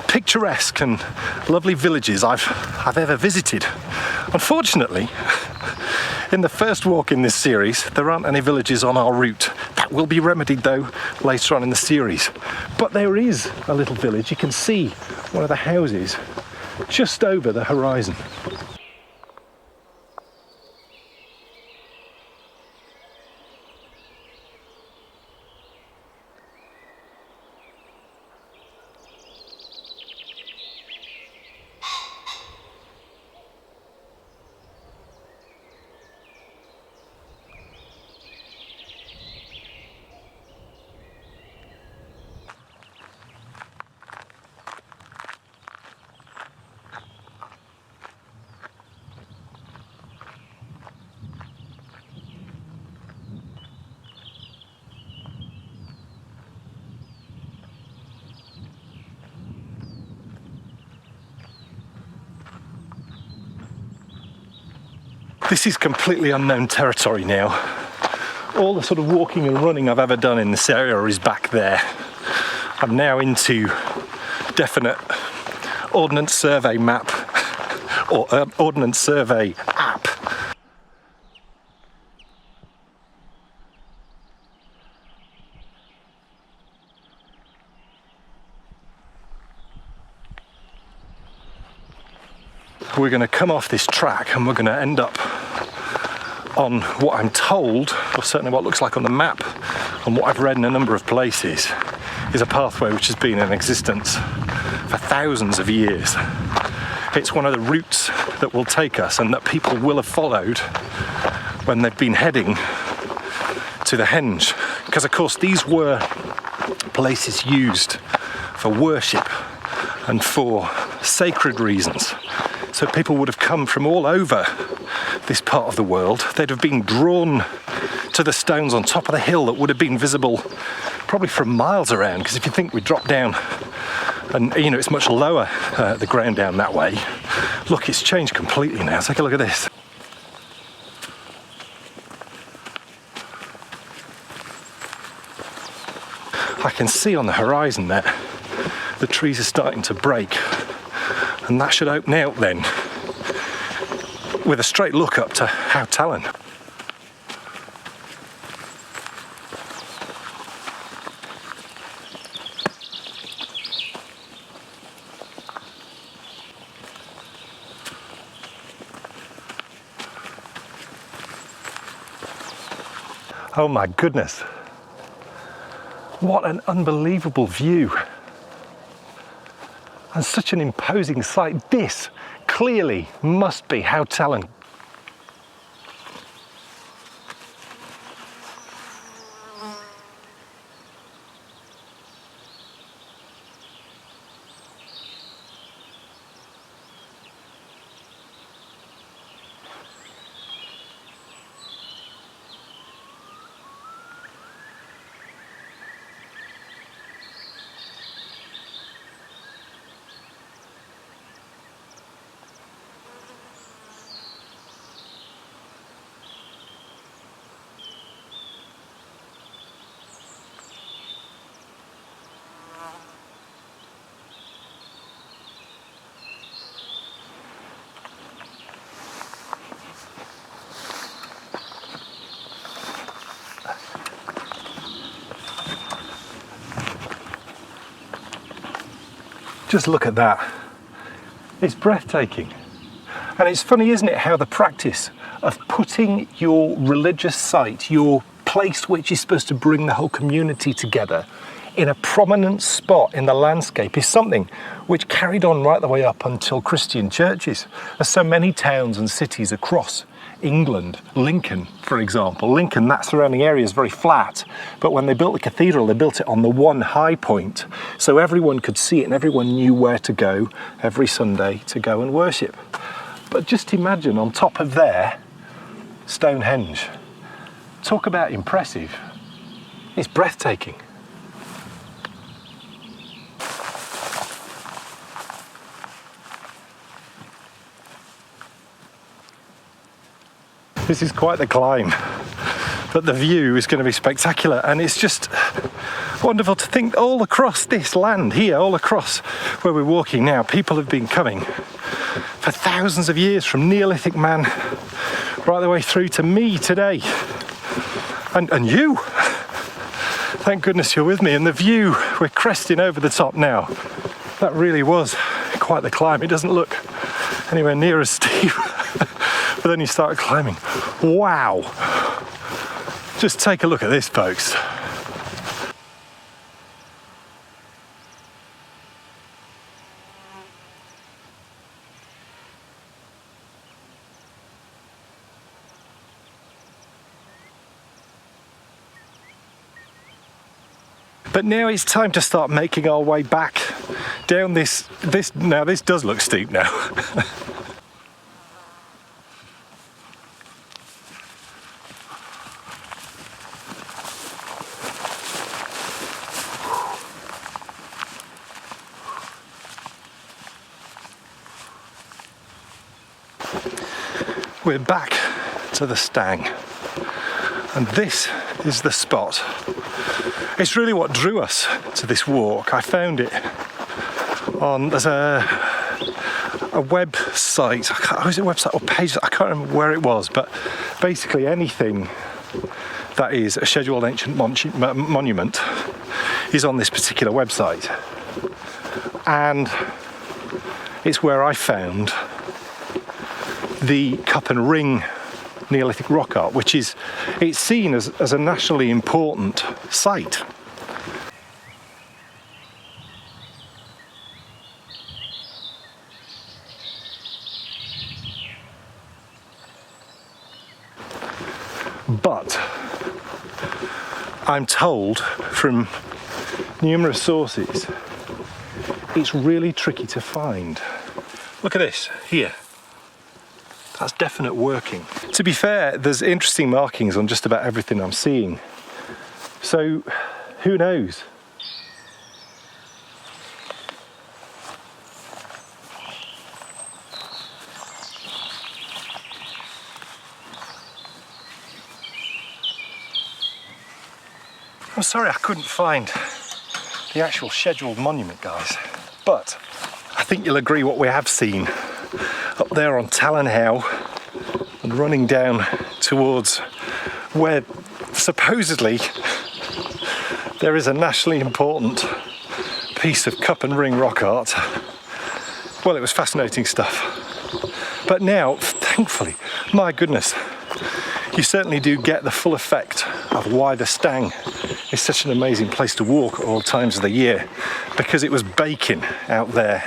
picturesque and lovely villages I've ever visited. Unfortunately, in the first walk in this series, there aren't any villages on our route. That will be remedied though later on in the series. But there is a little village. You can see one of the houses just over the horizon. This is completely unknown territory now. All the sort of walking and running I've ever done in this area is back there. I'm now into definite Ordnance Survey map or Ordnance Survey app. We're going to come off this track and we're going to end up on what I'm told, or certainly what looks like on the map, and what I've read in a number of places, is a pathway which has been in existence for thousands of years. It's one of the routes that will take us and that people will have followed when they've been heading to the Henge. Because of course these were places used for worship and for sacred reasons. So people would have come from all over this part of the world. They'd have been drawn to the stones on top of the hill that would have been visible probably from miles around, because if you think we drop down and it's much lower, the ground down that way. Look, it's changed completely now. Take a look at this. I can see on the horizon there the trees are starting to break, and that should open out then with a straight look up to How Talon. Oh my goodness, what an unbelievable view. And such an imposing sight. This clearly must be How Talon. Just look at that. It's breathtaking. And it's funny, isn't it, how the practice of putting your religious site, your place which is supposed to bring the whole community together, in a prominent spot in the landscape is something which carried on right the way up until Christian churches. There's so many towns and cities across England. Lincoln, for example. Lincoln, that surrounding area is very flat, but when they built the cathedral, they built it on the one high point, so everyone could see it and everyone knew where to go every Sunday to go and worship. But just imagine on top of there, Stonehenge. Talk about impressive. It's breathtaking. This is quite the climb, but the view is going to be spectacular, and it's just wonderful to think all across this land here, all across where we're walking now, people have been coming for thousands of years, from Neolithic man right the way through to me today, and you. Thank goodness you're with me, and the view, we're cresting over the top now. That really was quite the climb. It doesn't look anywhere near as steep. But then you start climbing. Wow! Just take a look at this, folks. But now it's time to start making our way back down this. Now this does look steep now. We're back to the Stang, and this is the spot. It's really what drew us to this walk. I found it on, there's a website, was it a website or page? I can't remember where it was, but basically anything that is a scheduled ancient monument is on this particular website, and it's where I found the Cup and Ring Neolithic rock art, which is, it's seen as a nationally important site. But I'm told from numerous sources it's really tricky to find. Look at this here. That's definite working. To be fair, there's interesting markings on just about everything I'm seeing. So, who knows? I'm sorry I couldn't find the actual scheduled monument, guys. But I think you'll agree what we have seen up there on Talon How and running down towards where supposedly there is a nationally important piece of Cup and Ring rock art. Well, it was fascinating stuff. But now, thankfully, my goodness, you certainly do get the full effect of why the Stang is such an amazing place to walk at all times of the year, because it was baking out there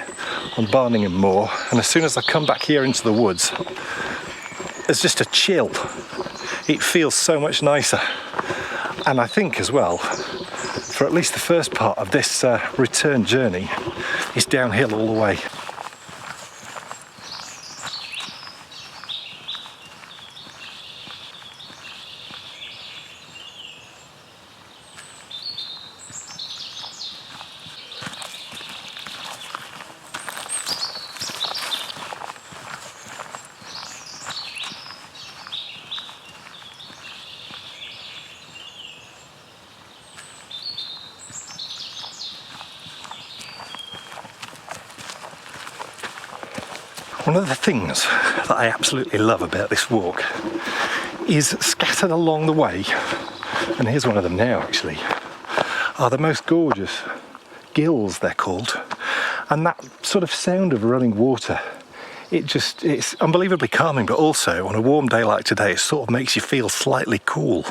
on Barningham Moor, and as soon as I come back here into the woods, there's just a chill. It feels so much nicer, and I think as well, for at least the first part of this return journey, it's downhill all the way. One of the things that I absolutely love about this walk is scattered along the way, and here's one of them now actually, are the most gorgeous gills, they're called, and that sort of sound of running water it's unbelievably calming, but also on a warm day like today, it sort of makes you feel slightly cool.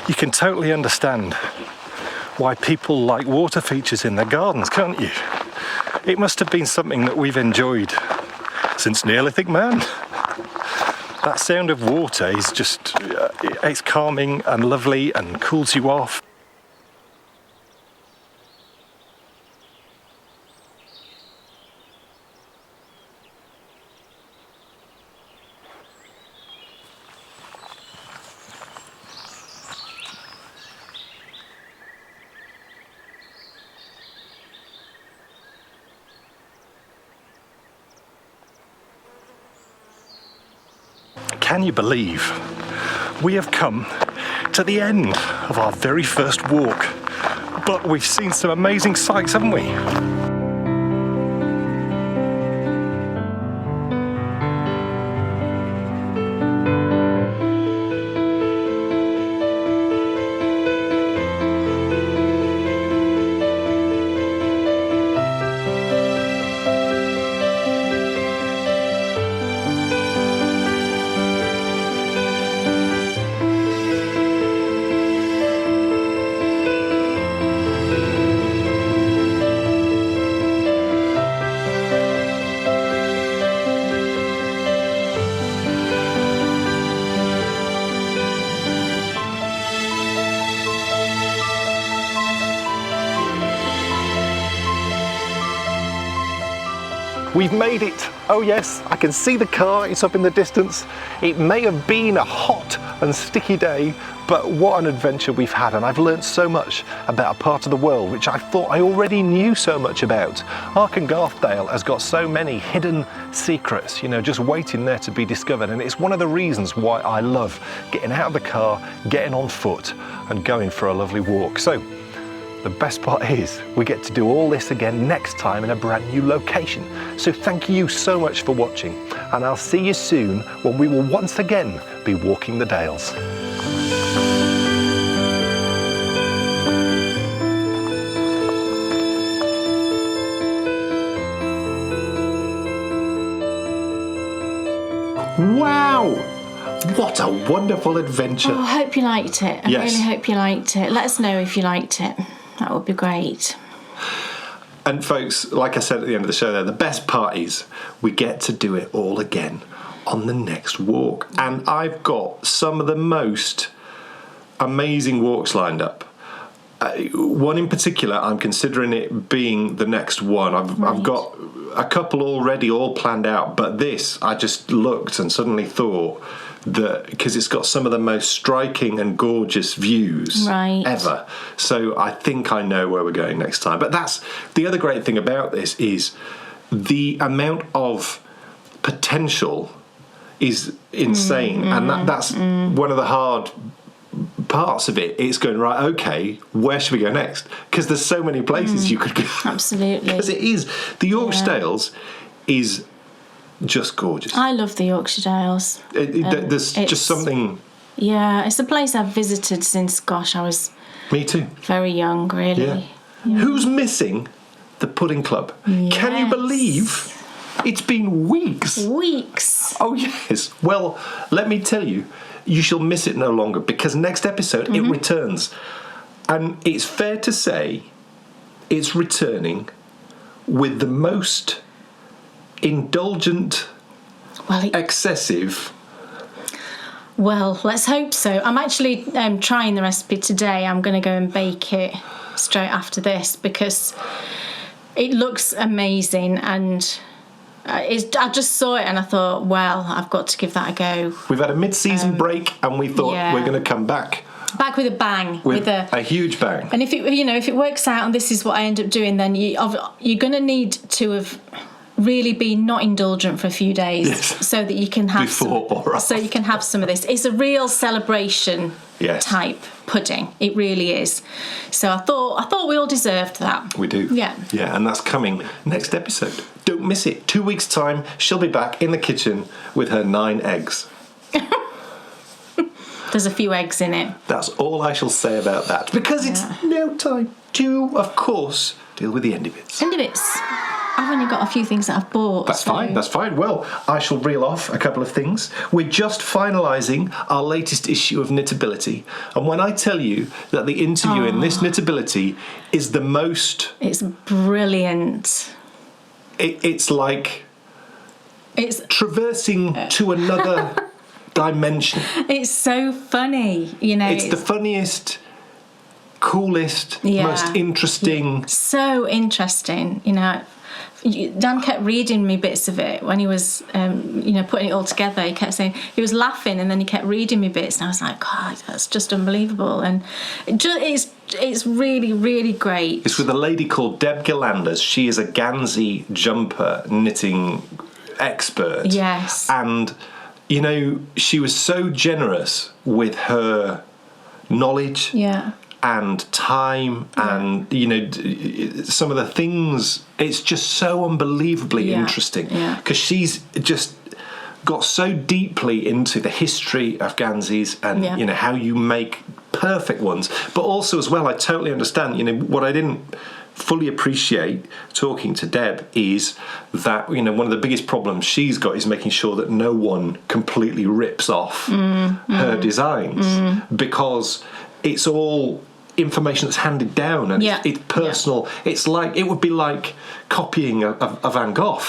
You can totally understand why people like water features in their gardens, can't you? It must have been something that we've enjoyed since Neolithic man. That sound of water is just, it's calming and lovely and cools you off. Can you believe we have come to the end of our very first walk? But we've seen some amazing sights, haven't we? We've made it. Oh yes, I can see the car, it's up in the distance. It may have been a hot and sticky day, but what an adventure we've had, and I've learnt so much about a part of the world which I thought I already knew so much about. Arkengarthdale has got so many hidden secrets, you know, just waiting there to be discovered, and it's one of the reasons why I love getting out of the car, getting on foot and going for a lovely walk. So the best part is we get to do all this again next time in a brand new location. So thank you so much for watching, and I'll see you soon when we will once again be walking the Dales. Wow! What a wonderful adventure. Oh, I hope you liked it. I Yes. really hope you liked it. Let us know if you liked it. That would be great. And folks, like I said at the end of the show there, the best part is we get to do it all again on the next walk. And I've got some of the most amazing walks lined up. One in particular, I'm considering it being the next one. I've got a couple already all planned out, but this, I just looked and suddenly thought that because it's got some of the most striking and gorgeous views ever. So I think I know where we're going next time. But that's the other great thing about this is the amount of potential is insane, and that's one of the hard parts of it. It's going, right, okay, where should we go next? Because there's so many places you could go. Absolutely. Because it is, the Yorkshire Dales is just gorgeous. I love the Yorkshire Dales. There's just something. Yeah, it's a place I've visited since, gosh, I was Me too. very young, really. Yeah. Who's missing the Pudding Club? Can you believe it's been weeks? Weeks. Oh, yes. Well, let me tell you, you shall miss it no longer, because next episode it returns. And it's fair to say it's returning with the most indulgent, excessive. Well, let's hope so. I'm actually trying the recipe today. I'm going to go and bake it straight after this because it looks amazing, and I just saw it and I thought, well, I've got to give that a go. We've had a mid-season break, and we thought we're going to come back with a bang, with a huge bang. And if it works out and this is what I end up doing, then you're going to need to have really be not indulgent for a few days, Yes. so that you can have Before or after. so you can have some of this. It's a real celebration Yes. type pudding. It really is. So I thought we all deserved that. We do. Yeah. Yeah, and that's coming next episode. Don't miss it. 2 weeks' time, she'll be back in the kitchen with her 9 eggs. There's a few eggs in it. That's all I shall say about that. Because it's now time to, of course, deal with the endy bits. End of it. I've only got a few things that I've bought. That's so- fine, that's fine. Well, I shall reel off a couple of things. We're just finalising our latest issue of Knitability. And when I tell you that the interview in this Knitability is the most... It's brilliant. It's like It's traversing to another dimension. it's so funny, you know. It's the funniest, coolest, Yeah. most interesting... so interesting, you know. Dan kept reading me bits of it when he was, putting it all together. He kept saying, he was laughing, and then he kept reading me bits, and I was like, God, that's just unbelievable. And it's really, really great. It's with a lady called Deb Galanders. She is a Gansey jumper knitting expert. Yes. And, you know, she was so generous with her knowledge Yeah. and time and, you know, some of the things. It's just so unbelievably Yeah. interesting. Yeah. Because she's just got so deeply into the history of Ganseys and, Yeah. you know, how you make perfect ones. But also as well, I totally understand, you know, what I didn't fully appreciate talking to Deb is that, you know, one of the biggest problems she's got is making sure that no one completely rips off her designs because it's all information that's handed down and Yeah. it's personal. It's like, it would be like copying a Van Gogh.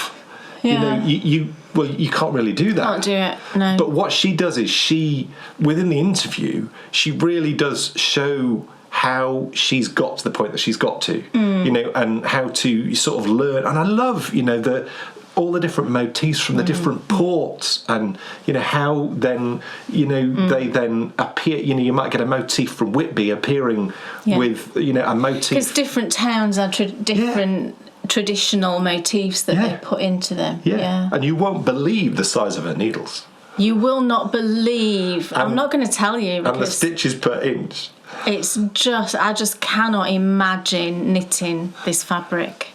You know, you can't really do that. Can't do it, no. But what she does is within the interview, she really does show how she's got to the point that she's got to, you know, and how to sort of learn. And I love, you know, all the different motifs from the different ports and, you know, how then, you know, they then appear, you know, you might get a motif from Whitby appearing with, you know, a motif. Because different towns are different traditional motifs that Yeah. they put into them. Yeah. And you won't believe the size of her needles. You will not believe. I'm not going to tell you And the because stitches per inch. it's just, I just cannot imagine knitting this fabric.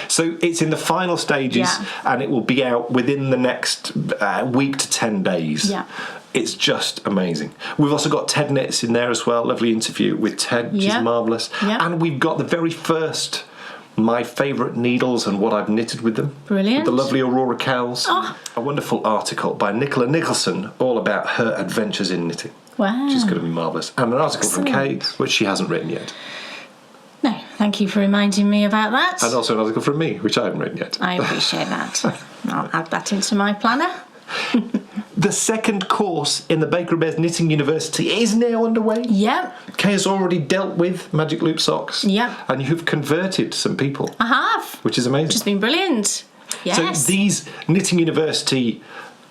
So it's in the final stages and it will be out within the next week to 10 days. Yeah. It's just amazing. We've also got Ted Knits in there as well. Lovely interview with Ted, which is marvellous. Yeah. And we've got the very first, my favourite needles and what I've knitted with them. Brilliant. With the lovely Aurora Cowles. Oh. A wonderful article by Nicola Nicholson all about her adventures in knitting. Wow. Which is going to be marvellous. And an article from Kay, Excellent. which she hasn't written yet. No, thank you for reminding me about that. And also an article from me, which I haven't written yet. I appreciate that. I'll add that into my planner. The second course in the Baker Bears Knitting University is now underway. Yep, Kay has already dealt with Magic Loop socks. Yep. And you've converted some people, I have. which is amazing. Which has been brilliant. Yes. So these Knitting University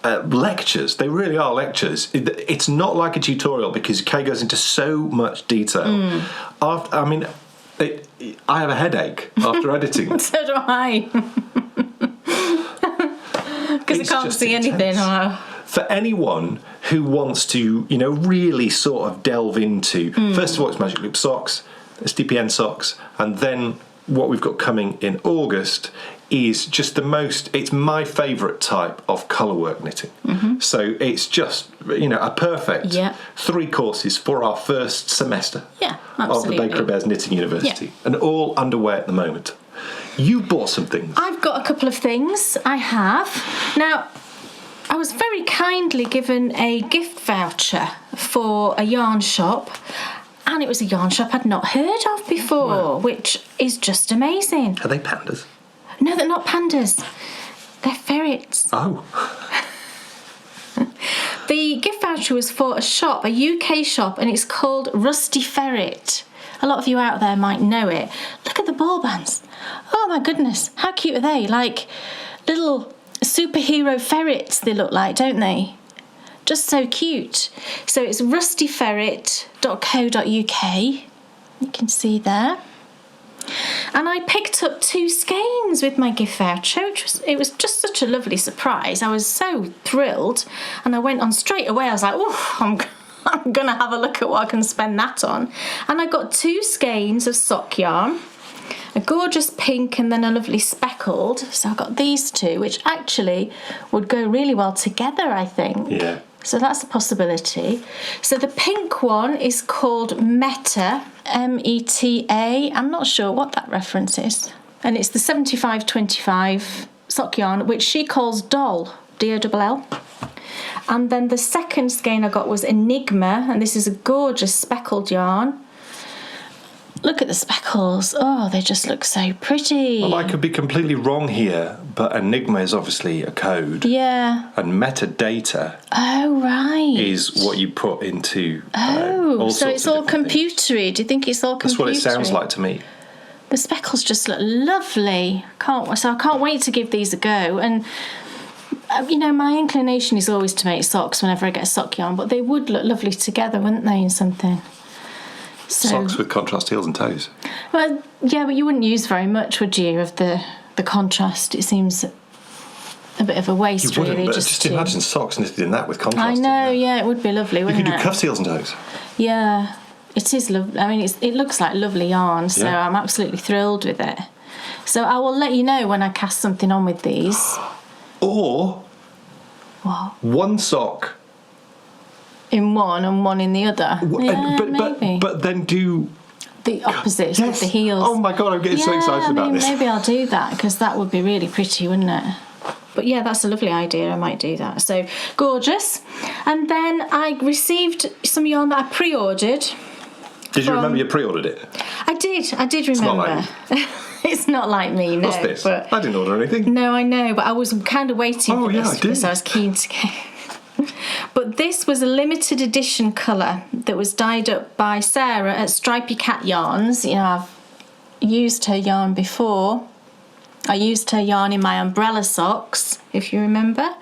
lectures, they really are lectures. It's not like a tutorial because Kay goes into so much detail. I have a headache after editing. So do I. Because I It's can't just see anything. intense. Oh. For anyone who wants to, you know, really sort of delve into, first of all, it's Magic Loop socks, it's DPN socks, and then what we've got coming in August is just it's my favourite type of colourwork knitting. So it's just, you know, a perfect 3 courses for our first semester Yeah, of the absolutely. Baker Bears Knitting University, and all underway at the moment. You bought some things. I've got a couple of things. I have. Now, I was very kindly given a gift voucher for a yarn shop, and it was a yarn shop I'd not heard of before, which is just amazing. Are they pandas? No, they're not pandas. They're ferrets. Oh. The gift voucher was for a shop, a UK shop, and it's called Rusty Ferret. A lot of you out there might know it. Look at the ball bands. Oh my goodness, how cute are they? Like little superhero ferrets they look like, don't they? Just so cute. So it's rustyferret.co.uk. You can see there. And I picked up 2 skeins with my gift voucher, it was just such a lovely surprise. I was so thrilled, and I went on straight away. I was like, oh, I'm going to have a look at what I can spend that on. And I got 2 skeins of sock yarn, a gorgeous pink and then a lovely speckled. So I got these 2, which actually would go really well together, I think. Yeah. So that's a possibility. So the pink one is called Meta, M-E-T-A. I'm not sure what that reference is. And it's the 75-25 sock yarn, which she calls Doll, D-O-L-L. And then the second skein I got was Enigma, and this is a gorgeous speckled yarn. Look at the speckles. Oh, they just look so pretty. Well, I could be completely wrong here, but Enigma is obviously a code. Yeah. And metadata Oh, right. is what you put into Oh, so it's all computery. Do you think it's all computery? That's what it sounds like to me. The speckles just look lovely. So I can't wait to give these a go. And my inclination is always to make socks whenever I get a sock yarn, but they would look lovely together, wouldn't they, in something? So, Socks with contrast heels and toes. Well, yeah, but you wouldn't use very much, would you, of the contrast? It seems a bit of a waste, You wouldn't, really. but just imagine socks knitted in that with contrast. I know, yeah, it would be lovely, You wouldn't could it? do cuffed heels and toes. Yeah, it is lovely. I mean, it looks like lovely yarn, so Yeah. I'm absolutely thrilled with it. So I will let you know when I cast something on with these. Or What? one sock. In one and one in the other. Yeah, maybe. But then do... The opposites with Yes. the heels. Oh my God, I'm getting so excited about this. Maybe I'll do that, because that would be really pretty, wouldn't it? But yeah, that's a lovely idea. I might do that. So gorgeous. And then I received some yarn that I pre-ordered. Did you remember you pre-ordered it? I did remember. not like It's not like me, no. What's this? But I didn't order anything. no, I know, but I was kind of waiting Oh, for yeah, this I did. because I was keen to get. But this was a limited edition colour that was dyed up by Sarah at Stripy Cat Yarns. I've used her yarn before. I used her yarn in my umbrella socks, if you remember.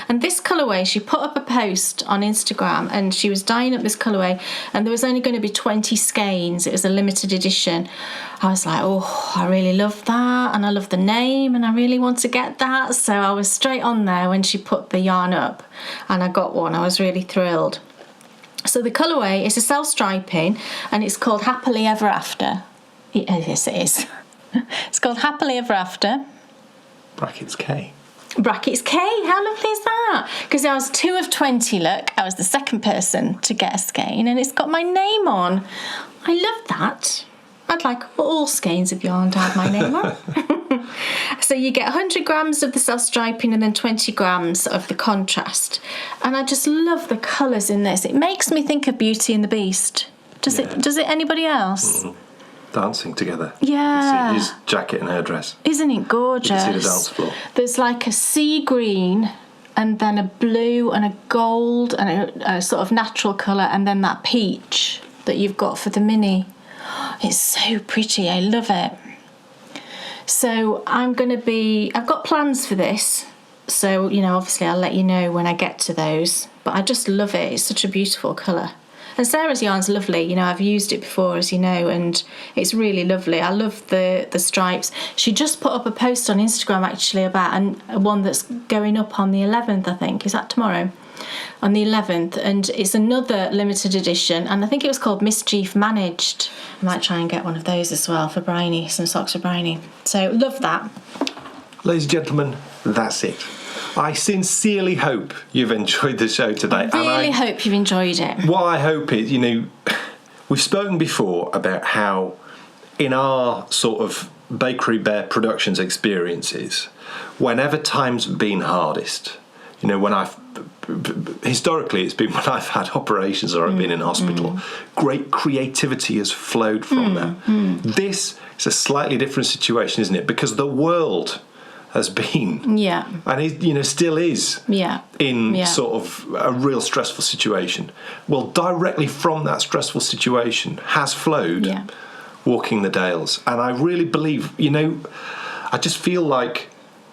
And this colourway, she put up a post on Instagram and she was dyeing up this colourway, and there was only going to be 20 skeins. It was a limited edition. I was like, oh, I really love that, and I love the name, and I really want to get that. So I was straight on there when she put the yarn up, and I got one. I was really thrilled. So the colourway is a self-striping, and it's called Happily Ever After. Yes, it is. It's called Happily Ever After. Brackets K. Brackets K. How lovely is that? Because I was 2 of 20, look. I was the second person to get a skein, and it's got my name on. I love that. I'd like all skeins of yarn to have my name on. So you get 100 grams of the self-striping and then 20 grams of the contrast. And I just love the colours in this. It makes me think of Beauty and the Beast. Does it anybody else? Mm. Dancing together. Yeah. You can see his jacket and her dress. Isn't it gorgeous? You can see the dance floor. There's like a sea green and then a blue and a gold and a sort of natural colour, and then that peach that you've got for the mini. It's so pretty. I love it. So I've got plans for this. So, obviously I'll let you know when I get to those. But I just love it. It's such a beautiful colour. And Sarah's yarn's lovely. I've used it before, as you know, and it's really lovely. I love the stripes. She just put up a post on Instagram, actually, about one that's going up on the 11th, I think. Is that tomorrow? On the 11th. And it's another limited edition, and I think it was called Mischief Managed. I might try and get one of those as well for Bryony, some socks for Bryony. So, love that. Ladies and gentlemen, that's it. I sincerely hope you've enjoyed the show today. I really hope you've enjoyed it. What I hope is, we've spoken before about how in our sort of Bakery Bear Productions experiences, whenever times have been hardest, historically it's been when I've had operations or I've been in hospital, great creativity has flowed from there. This is a slightly different situation, isn't it? Because the world has been, and it, still is, in sort of a real stressful situation. Well, directly from that stressful situation has flowed Walking the Dales, and I really believe, I just feel like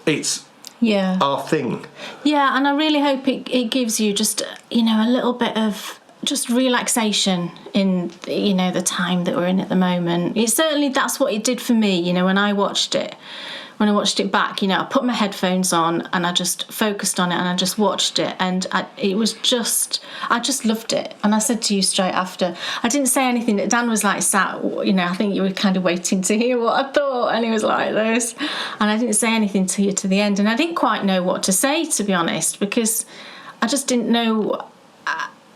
it's our thing. Yeah, and I really hope it gives you just, a little bit of just relaxation in, you know, the time that we're in at the moment. It certainly, that's what it did for me, you know, when I watched it back, you know, I put my headphones on and I just focused on it and I just watched it, and I just loved it. And I said to you straight after, I didn't say anything. Dan was like sat, you know, I think you were kind of waiting to hear what I thought, and he was like this, and I didn't say anything to you to the end, and I didn't quite know what to say, to be honest, because I just didn't know.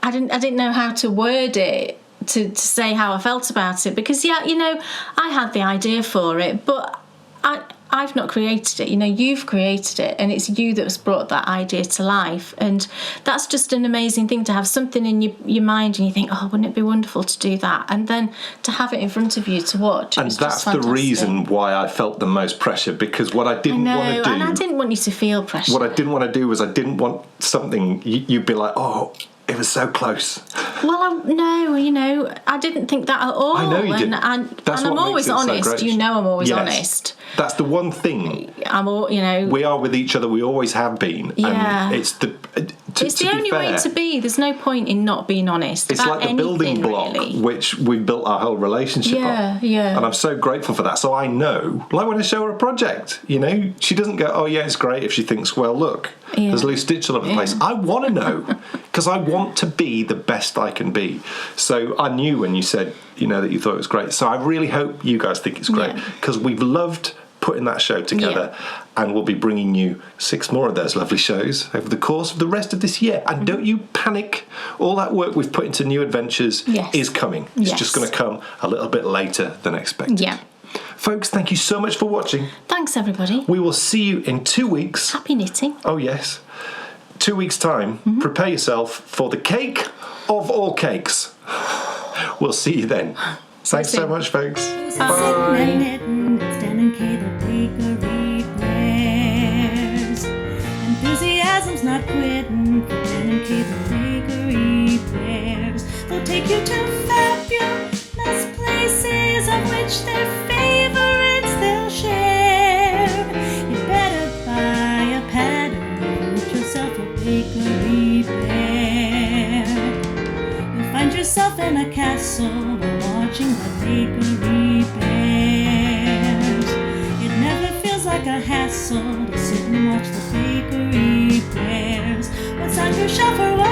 I didn't know how to word it to say how I felt about it, because yeah, you know, I had the idea for it, but I've not created it, you know, you've created it, and it's you that's brought that idea to life. And that's just an amazing thing, to have something in your mind and you think, oh, wouldn't it be wonderful to do that, and then to have it in front of you to watch. And that's the reason why I felt the most pressure, because what I didn't want to do, and I didn't want you to feel pressure. What I didn't want to do was, I didn't want something you'd be like, oh, it was so close. Well, no, you know, I didn't think that at all. I know you didn't. And I'm always honest. So you know, I'm always honest. That's the one thing. I'm all, you know. We are with each other. We always have been. Yeah. And it's the. It's the only way to be. There's no point in not being honest. It's like the building block which we built our whole relationship on. Yeah. And I'm so grateful for that. So I know, like when I show her a project, you know, she doesn't go, oh yeah, it's great, if she thinks, well, look, there's a loose stitch all over the place. I want to know, because I want to be the best I can be. So I knew when you said, you know, that you thought it was great. So I really hope you guys think it's great, because we've loved putting that show together, and we'll be bringing you 6 more of those lovely shows over the course of the rest of this year. And don't you panic, all that work we've put into New Adventures is coming. It's just going to come a little bit later than expected. Folks, thank you so much for watching. Thanks, everybody. We will see you in 2 weeks. Happy knitting. Oh yes, 2 weeks time. Prepare yourself for the cake of all cakes. We'll see you then. Thanks so much, folks. Bye. Enthusiasm's not quitting for Dan and Kay, the bakery bears. They'll take you to fabulous places of which their favorites they'll share. You better buy a pattern and get yourself a bakery bear. You'll find yourself in a castle while watching the bakery bears. It never feels like a hassle to sit and watch the bakery bears. What's on your shelf or what